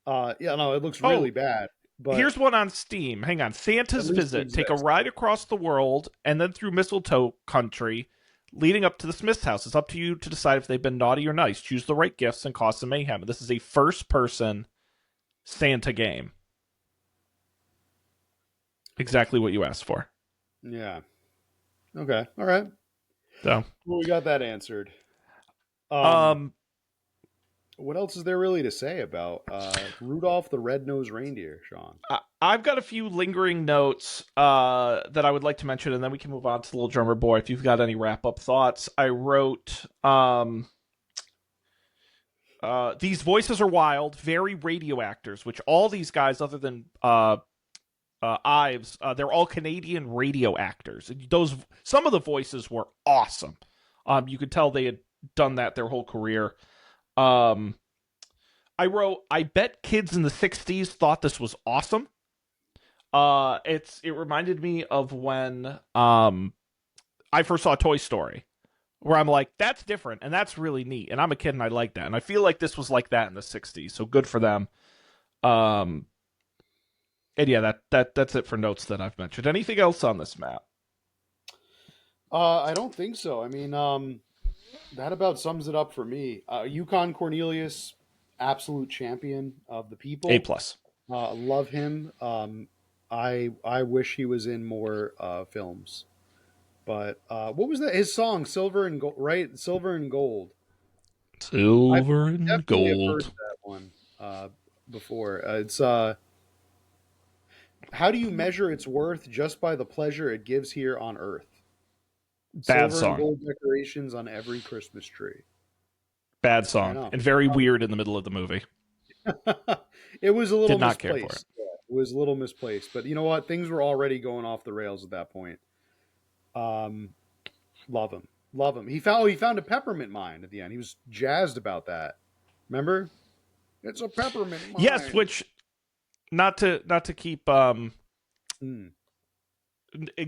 it looks really bad. But here's one on Steam. Hang on. Santa's Visit. Take a ride across the world and then through Mistletoe Country, leading up to the Smith's house. It's up to you to decide if they've been naughty or nice. Choose the right gifts and cause some mayhem. This is a first-person Santa game. Exactly what you asked for. Yeah. Okay. All right. So we got that answered. What else is there really to say about Rudolph the Red-Nosed Reindeer, Sean? I've got a few lingering notes that I would like to mention, and then we can move on to the Little Drummer Boy. If you've got any wrap-up thoughts, I wrote, these voices are wild, very radio actors, which all these guys, other than Ives, they're all Canadian radio actors. Some of the voices were awesome. You could tell they had done that their whole career. I I wrote, I bet kids in the 60s thought this was awesome. It reminded me of when I first saw Toy Story, where I'm like, that's different and that's really neat, and I'm a kid and I like that, and I feel like this was like that in the 60s, so good for them. Um, and yeah, that's it for notes that I've mentioned. Anything else on this map? I don't think so. I mean, that about sums it up for me. Yukon Cornelius, absolute champion of the A people. plus. Love him. I wish he was in more films. But what was that? His song, Silver and Gold, right? Silver and Gold. I Silver and definitely have heard gold. that one before. It's how do you measure its worth just by the pleasure it gives here on Earth? Bad Silver and song. gold decorations on every Christmas tree. Bad I song. know. And very weird in the middle of the movie. It was a little Did not care for it. misplaced. Yeah, it was a little misplaced. But you know what? Things were already going off the rails at that point. Um, love him. Love him. He found a peppermint mine at the end. He was jazzed about that. Remember? It's a peppermint Yes, mine. which not to keep Mm.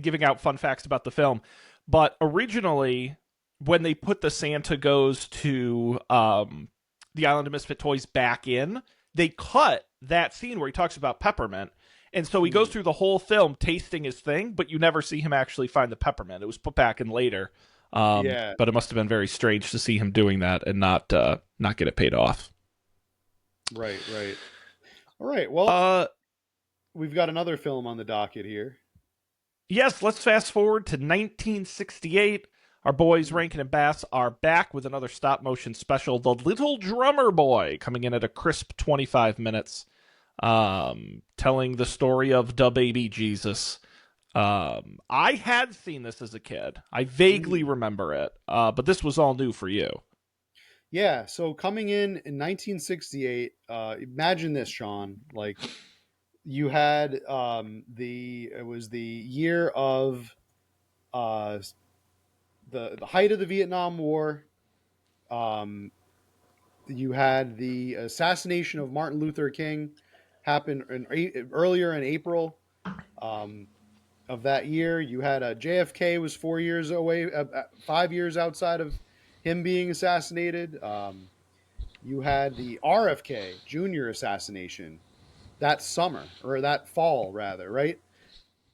giving out fun facts about the film, but originally when they put the Santa Goes to the Island of Misfit Toys back in, they cut that scene where he talks about peppermint. And so he goes Mm. through the whole film tasting his thing, but you never see him actually find the peppermint. It was put back in later. Yeah. But it must have been very strange to see him doing that and not get it paid off. Right. Right. All right. Well, Uh, we've got another film on the docket here. yes, let's fast forward to 1968. Our boys Rankin and Bass are back with another stop motion special, The Little Drummer Boy, coming in at a crisp 25 minutes, telling the story of da baby Jesus. I had seen this as a kid. I vaguely Mm. remember it, but this was all new for you. Yeah. So coming in 1968, imagine this, Sean. Like you had it was the year of uh, the height of the Vietnam War. Um, you had the assassination of Martin Luther King happen earlier in April um, of that year. You had JFK was 4 years away, 5 years outside of him being assassinated. You had the RFK Jr. assassination that summer or that fall, rather, right?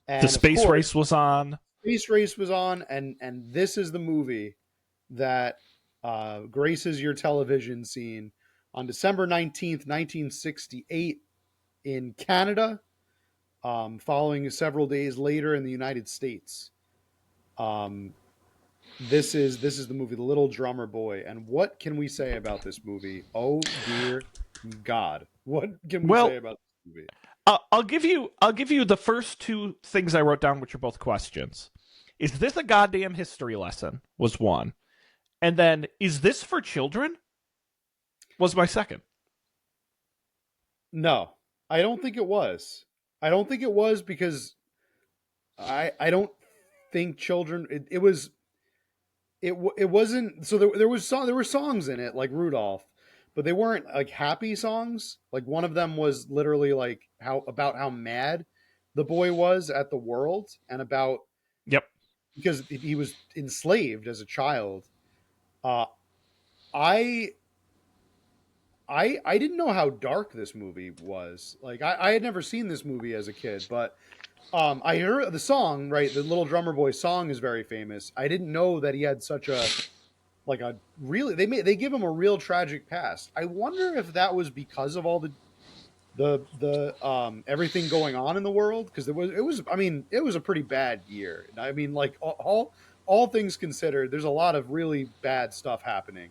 The And of space course, race was on. Space Race was on, and this is the movie that graces your television scene on December 19th, 1968 in Canada, following several days later in the United States. Um, this is the movie The Little Drummer Boy, and what can we say about this movie? Oh dear God, what can we say Well, about this movie? I'll give you the first two things I wrote down, which are both questions. Is this a goddamn history lesson? Was one. And then, is this for children? Was my second. No, I don't think it was. I don't think it was because I don't think children. It was it wasn't. So there were songs in it like Rudolph, but they weren't like happy songs. Like one of them was literally like how mad the boy was at the world and about Yep. because he was enslaved as a child. Uh, I I didn't know how dark this movie was. Like I had never seen this movie as a kid, but I heard the song, right? The Little Drummer Boy song is very famous. I didn't know that he had such a like a really they give him a real tragic past. I wonder if that was because of all the everything going on in the world because it was I mean it was a pretty bad year. I mean like all things considered, there's a lot of really bad stuff happening,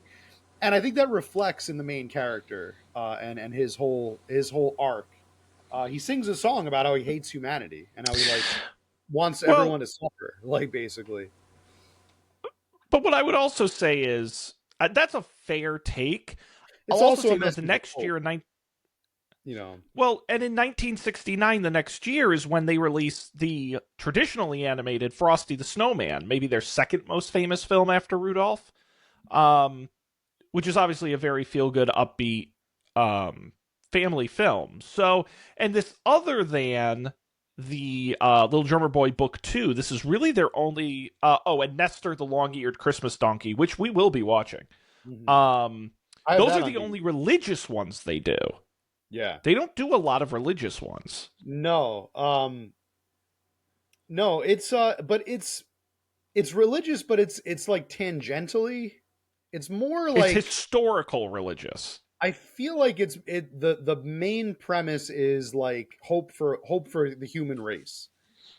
and I think that reflects in the main character and his whole arc. He sings a song about how he hates humanity and how he like wants everyone Well, to suffer, like basically. but what I would also say is that's a fair take. I'll It's also also a say though, the message of next hope, year in you know. well, and in 1969, the next year is when they released the traditionally animated Frosty the Snowman, maybe their second most famous film after Rudolph, which is obviously a very feel good, upbeat family films. So, and this other than the Little Drummer Boy Book 2, this is really their only and Nestor the Long-Eared Christmas Donkey, which we will be watching. Mhm. Um I have those that are on the DVD. only religious ones they do. Yeah. They don't do a lot of religious ones. No. No, but it's religious, but it's like tangentially. It's more It's like historical religious. I feel like the main premise is like hope for the human race.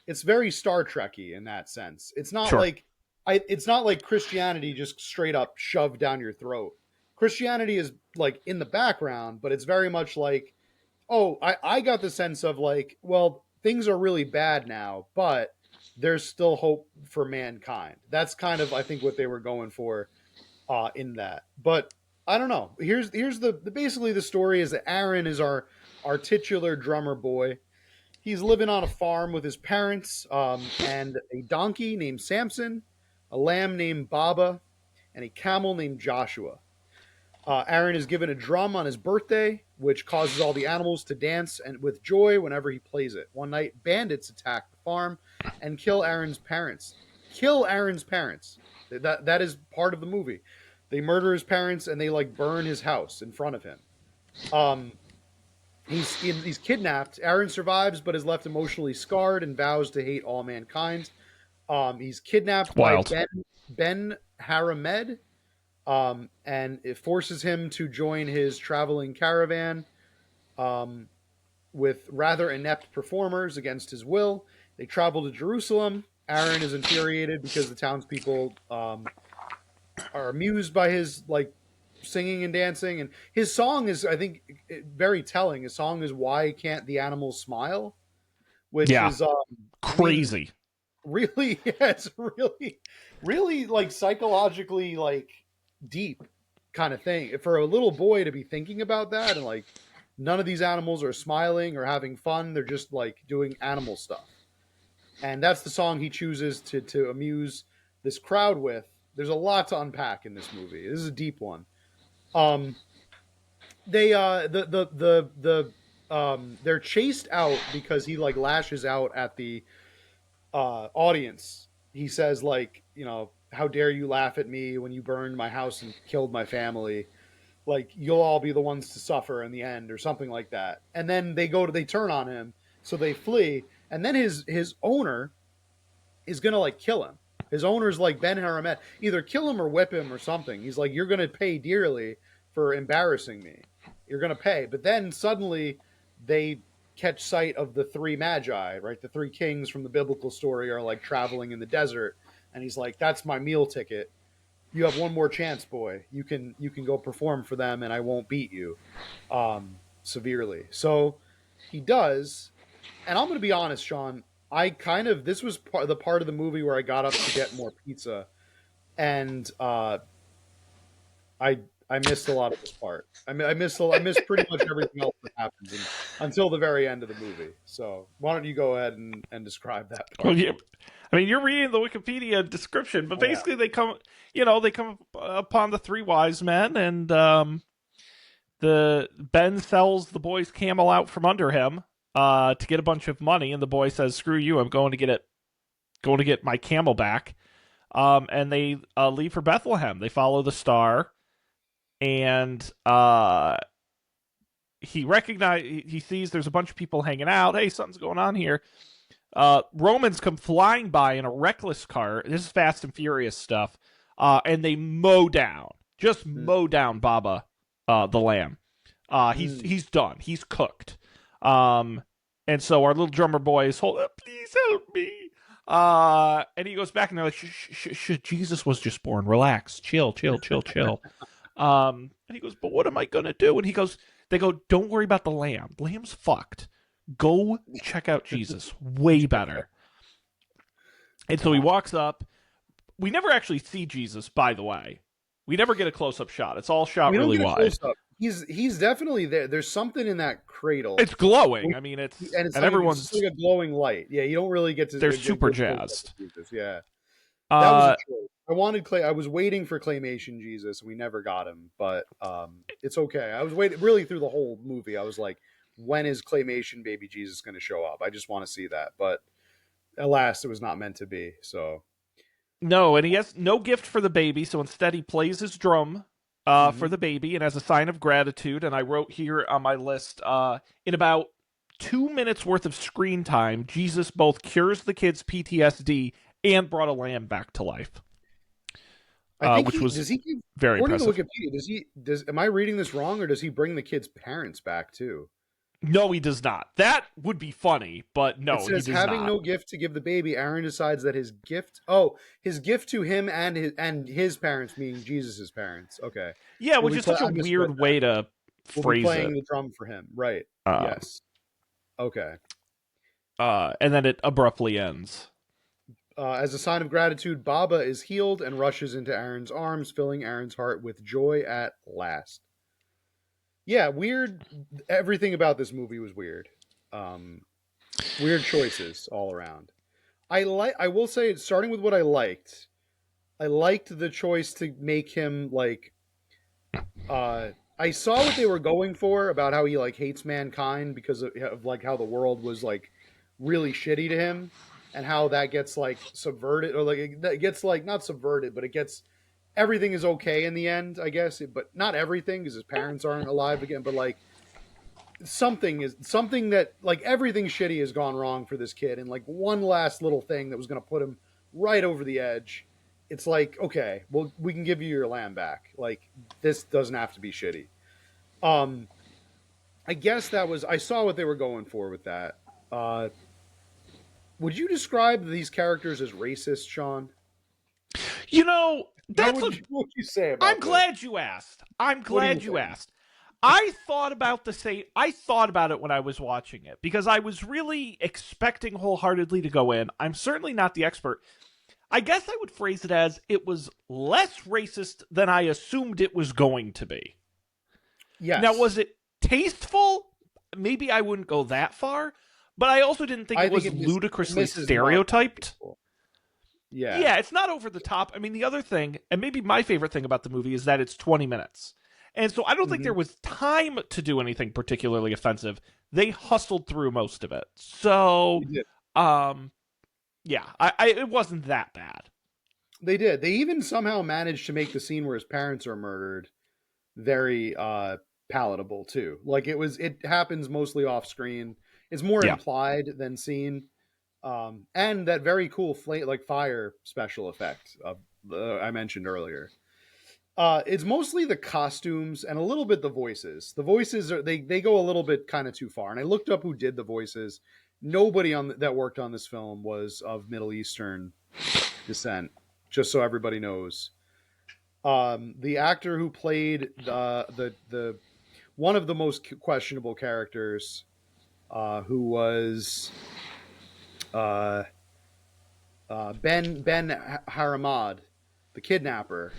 It's very Star Trekky in that sense. Sure. It's not like Christianity just straight up shoved down your throat. Christianity is like in the background, but it's very much like, oh, I got the sense of like, well, things are really bad now, but there's still hope for mankind. That's kind of I think what they were going for in that. But I don't know. Here's the basically the story is that Aaron is our titular drummer boy. He's living on a farm with his parents and a donkey named Samson, a lamb named Baba, and a camel named Joshua. Aaron is given a drum on his birthday, which causes all the animals to dance and with joy whenever he plays it. One night, bandits attack the farm and kill Aaron's parents. Kill Aaron's parents. That is part of the movie. They murder his parents and they like burn his house in front of him. Um, he's kidnapped. Aaron survives, but is left emotionally scarred and vows to hate all mankind. He's kidnapped by Wild. Ben Haramed, and it forces him to join his traveling caravan um, with rather inept performers against his will. They travel to Jerusalem. Aaron is infuriated because the townspeople are amused by his like singing and dancing, and his song is, I think, very telling. His song is "Why Can't the Animals Smile," which Yeah. is, I mean, Crazy. really, yeah, it's really like psychologically like deep kind of thing for a little boy to be thinking about that, and like none of these animals are smiling or having fun. They're just like doing animal stuff, and that's the song he chooses to amuse this crowd with. There's a lot to unpack in this movie. This is a deep one. Um, they they're chased out because he like lashes out at the audience. He says like, you know, how dare you laugh at me when you burned my house and killed my family? Like you'll all be the ones to suffer in the end, or something like that. And then they turn on him, so they flee. And then his owner is gonna like kill him. His owner's like Ben Haramet, either kill him or whip him or something. He's like, you're gonna pay dearly for embarrassing me. You're gonna pay. But then suddenly they catch sight of the three magi, right? The three kings from the biblical story are like traveling in the desert, and he's like, "That's my meal ticket. You have one more chance, boy. You can go perform for them, and I won't beat you severely." So he does, and I'm going to be honest, Sean. I kind of this was the part of the movie where I got up to get more pizza, and I I missed a lot of this part. I missed pretty much everything else that happens until the very end of the movie. So why don't you go ahead and describe that Well, part? yeah. I mean, you're reading the Wikipedia description, but Oh yeah. basically they come upon the three wise men, and the Ben sells the boy's camel out from under him to get a bunch of money, and the boy says, "Screw you! I'm going to get my camel back." And they leave for Bethlehem. They follow the star, and he sees there's a bunch of people hanging out. Hey, something's going on here. Romans come flying by in a reckless car. This is Fast and Furious stuff, and they just mow down Baba, the lamb. He's done. He's cooked. And so our little drummer boy is please help me. And he goes back and they're like, Jesus was just born. Relax, chill. And he goes, but what am I gonna do? And they go, don't worry about the lamb. Lamb's fucked. Go check out Jesus. Way better. And so he walks up. We never actually see Jesus, by the way. We never get a close-up shot. It's all shot We don't really get a wide. close up. He's definitely there. There's something in that cradle. It's glowing. I mean, and and everyone's it's like a glowing light. Yeah, you don't really get to. they're get super close up jazzed. to Jesus. Yeah. That was a Uh, choice. I wanted Clay. I was waiting for Claymation Jesus. We never got him, but it's okay. I was waiting really through the whole movie. I was like, when is Claymation Baby Jesus going to show up? I just want to see that. But alas, it was not meant to be. So, no, and he has no gift for the baby, so instead he plays his drum for mhm. the baby, and as a sign of gratitude, and I wrote here on my list, in about 2 minutes worth of screen time, Jesus both cures the kid's PTSD and brought a lamb back to life, I think which he was does. He give, very according to impressive. Wikipedia, does he does? Am I reading this wrong, or does he bring the kid's parents back too? No, he does not. That would be funny, but It no, he says, does having not. no gift to give the baby, Aaron decides that his gift to him and his parents, meaning Jesus's parents. Okay, Yeah, will which be is such a I misread weird that. way to We'll be phrase playing it. the drum for him. Right. Um, Yes. Okay. and then it abruptly ends. As a sign of gratitude, Baba is healed and rushes into Aaron's arms, filling Aaron's heart with joy at last. Yeah, weird. Everything about this movie was weird. Um, Weird choices all around. I will say, starting with what I liked. I liked the choice to make him like. I saw what they were going for about how he like hates mankind because of like how the world was like really shitty to him, and how that gets like subverted, or like it gets like not subverted, but it gets everything is okay in the end, I guess. But not everything, because his parents aren't alive again. But like something that like everything shitty has gone wrong for this kid, and like one last little thing that was going to put him right over the edge. It's like, okay, well, we can give you your lamb back. Like, this doesn't have to be shitty. um I guess that was, I saw what they were going for with that. uh would you describe these characters as racist, Sean? You know, How that's a. would you what would you say I'm about this? glad you asked. I'm What do you glad you think? asked. I thought about the same. I thought about it when I was watching it because I was really expecting wholeheartedly to go in. I'm certainly not the expert. I guess I would phrase it as it was less racist than I assumed it was going to be. Now, Yes, was it tasteful? Maybe I wouldn't go that far, but I also didn't think I it think was it ludicrously misses the mark on stereotyped. people. Yeah. Yeah, it's not over the top. I mean, the other thing, and maybe my favorite thing about the movie, is that it's 20 minutes. And so I don't think Hmm. there was time to do anything particularly offensive. They hustled through most of it. So, They did. um, yeah, it wasn't that bad. They did. They even somehow managed to make the scene where his parents are murdered very palatable too. Like it happens mostly off screen. It's more Yeah. implied than seen. And that very cool like fire special effect I mentioned earlier. It's mostly the costumes and a little bit the voices. The voices are they go a little bit kind of too far. And I looked up who did the voices. Nobody that worked on this film was of Middle Eastern descent. Just so everybody knows, the actor who played the one of the most questionable characters, who was uh, Ben Haramad, the kidnapper,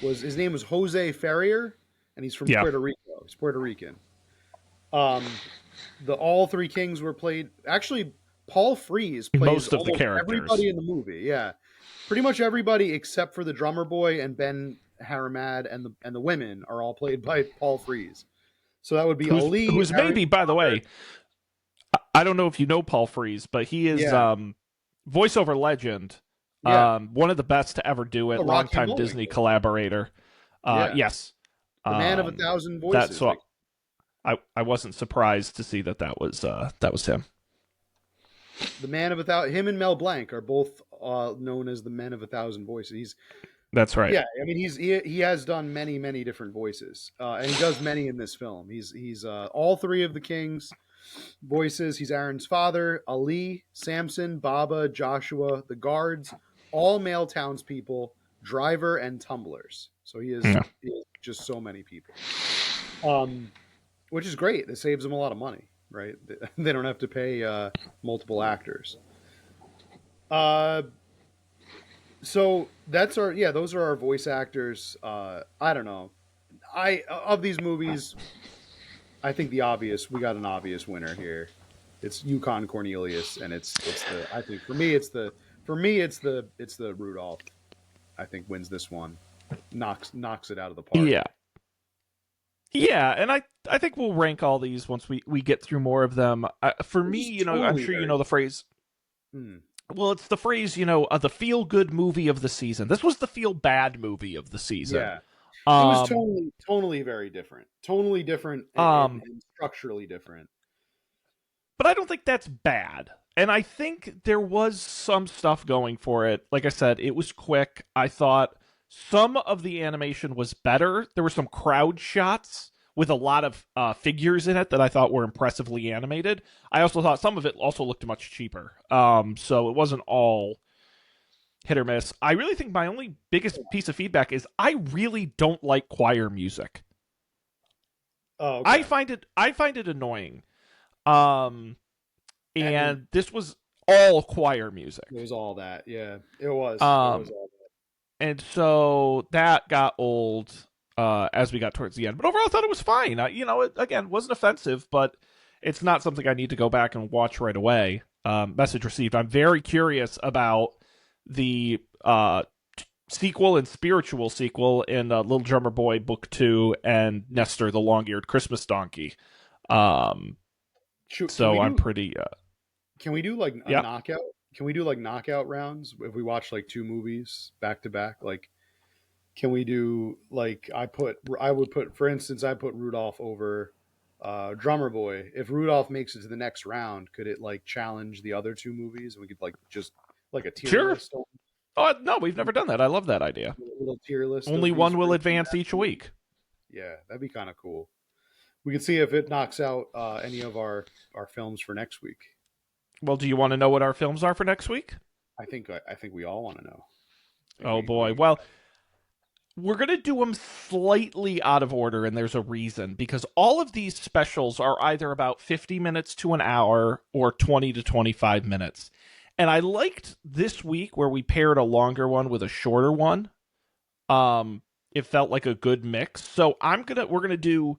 was his name was Jose Ferrier, and he's from Yeah. Puerto Rico. He's Puerto Rican. Um, the all three kings were played. Actually, Paul Frees plays Most of the almost characters. everybody in the movie. Yeah, pretty much everybody except for the drummer boy and Ben Haramad, and the women are all played by Paul Frees. So that would be Ali, Who's Aaron's maybe, by the father. way, I don't know if you know Paul Frees, but he is Yeah, voiceover legend. yeah. One of the best to ever do it. Oh, Rocky and Longtime Disney Bullwinkle. collaborator. Yeah, Yes. the man of a thousand That's voices. so. I wasn't surprised to see that was him. The man of a thousand. Him and Mel Blanc are both known as the men of a thousand voices. That's right. Yeah, I mean he has done many different voices, and he does many in this film. He's all three of the kings voices. He's Aaron's father, Ali, Samson, Baba, Joshua, the guards, all male townspeople, driver, and tumblers. So Yeah. he is just so many people, which is great. It saves them a lot of money, right? They don't have to pay multiple actors. Uh, so that's our yeah. Those are our voice actors. I don't know. I of these movies, I think we got an obvious winner here. It's Yukon Cornelius, and it's the I think for me it's the For me, it's the Rudolph. I think wins this one, knocks it out of the park. Yeah. Yeah, and I think we'll rank all these once we get through more of them. For They're me, just I'm totally sure you very know the phrase. different. Well, it's the phrase, the feel good movie of the season. This was the feel bad movie of the season. Yeah, it was Um, tonally very different, tonally different, um, and structurally different. but I don't think that's bad. And I think there was some stuff going for it. Like I said, it was quick. I thought some of the animation was better. There were some crowd shots with a lot of figures in it that I thought were impressively animated. I also thought some of it also looked much cheaper. So it wasn't all hit or miss. I really think my only biggest piece of feedback is I really don't like choir music. Oh, I okay. find it annoying. Um, And and this was all choir music. it was all that. Yeah, it was. It was Um, all and so that got old as we got towards the end. But overall, I thought it was fine. It, again, wasn't offensive, but it's not something I need to go back and watch right away. Message received. I'm very curious about the sequel and spiritual sequel in Little Drummer Boy Book 2 and Nestor the Long-Eared Christmas Donkey. Um, Can we so I'm do? pretty... Can we do like a yeah, knockout? Can we do like knockout rounds if we watch like two movies back to back? Like, can we do like I would put, for instance, I put Rudolph over Drummer Boy. If Rudolph makes it to the next round, could it like challenge the other two movies? We could like just like a tier sure. list, Oh, no, we've never done that. I love that idea. a little tier list Only of these one will first and advance best each movies. week. Yeah, that'd be kind of cool. We could see if it knocks out any of our films for next week. Well, do you want to know what our films are for next week? I think we all want to know. I think Oh, we boy. Well, we're going to do them slightly out of order, and there's a reason. Because all of these specials are either about 50 minutes to an hour or 20 to 25 minutes. And I liked this week where we paired a longer one with a shorter one. It felt like a good mix. So we're gonna do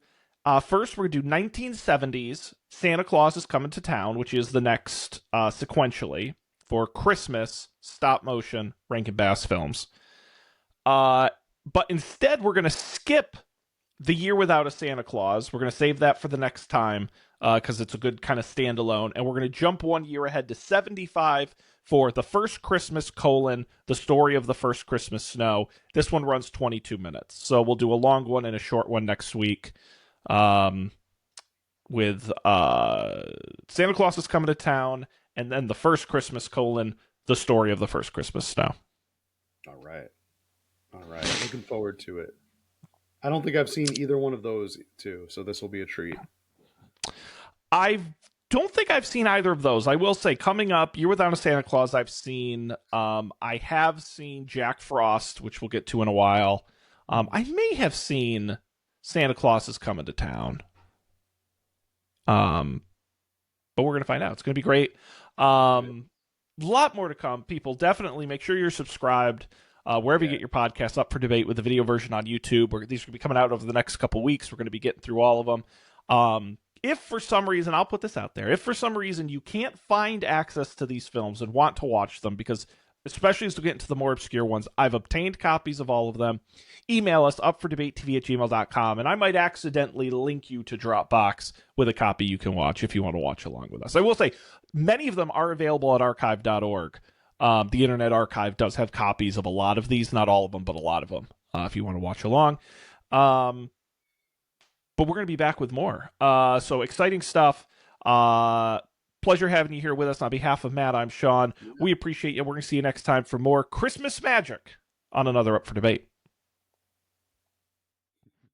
first we're gonna do 1970s Santa Claus is Coming to Town, which is the next sequentially for Christmas stop motion Rankin Bass films. But instead we're gonna skip the Year Without a Santa Claus. We're gonna save that for the next time because it's a good kind of standalone, and we're gonna jump 1 year ahead to 75 for The First Christmas: The Story of the First Christmas Snow. This one runs 22 minutes. So we'll do a long one and a short one next week with Santa Claus is Coming to Town and then The First Christmas: The Story of the First Christmas Snow. All right. All right. Looking forward to it. I don't think I've seen either one of those two, so this will be a treat. I don't think I've seen either of those. I will say, coming up, Year Without a Santa Claus, I've seen. I have seen Jack Frost, which we'll get to in a while. I may have seen Santa Claus is Coming to Town. But we're gonna find out. It's gonna be great. A lot more to come. People, definitely make sure you're subscribed. Wherever you Yeah. get your podcasts, Up for Debate with the video version on YouTube. These are going to be coming out over the next couple weeks. We're going to be getting through all of them. If for some reason, I'll put this out there, if for some reason you can't find access to these films and want to watch them, because especially as we get into the more obscure ones, I've obtained copies of all of them. Email us, upfordebatetv@gmail.com, and I might accidentally link you to Dropbox with a copy you can watch if you want to watch along with us. I will say, many of them are available at archive.org. The Internet Archive does have copies of a lot of these, not all of them, but a lot of them, if you want to watch along. But we're going to be back with more. So exciting stuff. Pleasure having you here with us. On behalf of Matt, I'm Sean. We appreciate you. We're going to see you next time for more Christmas magic on another Up for Debate.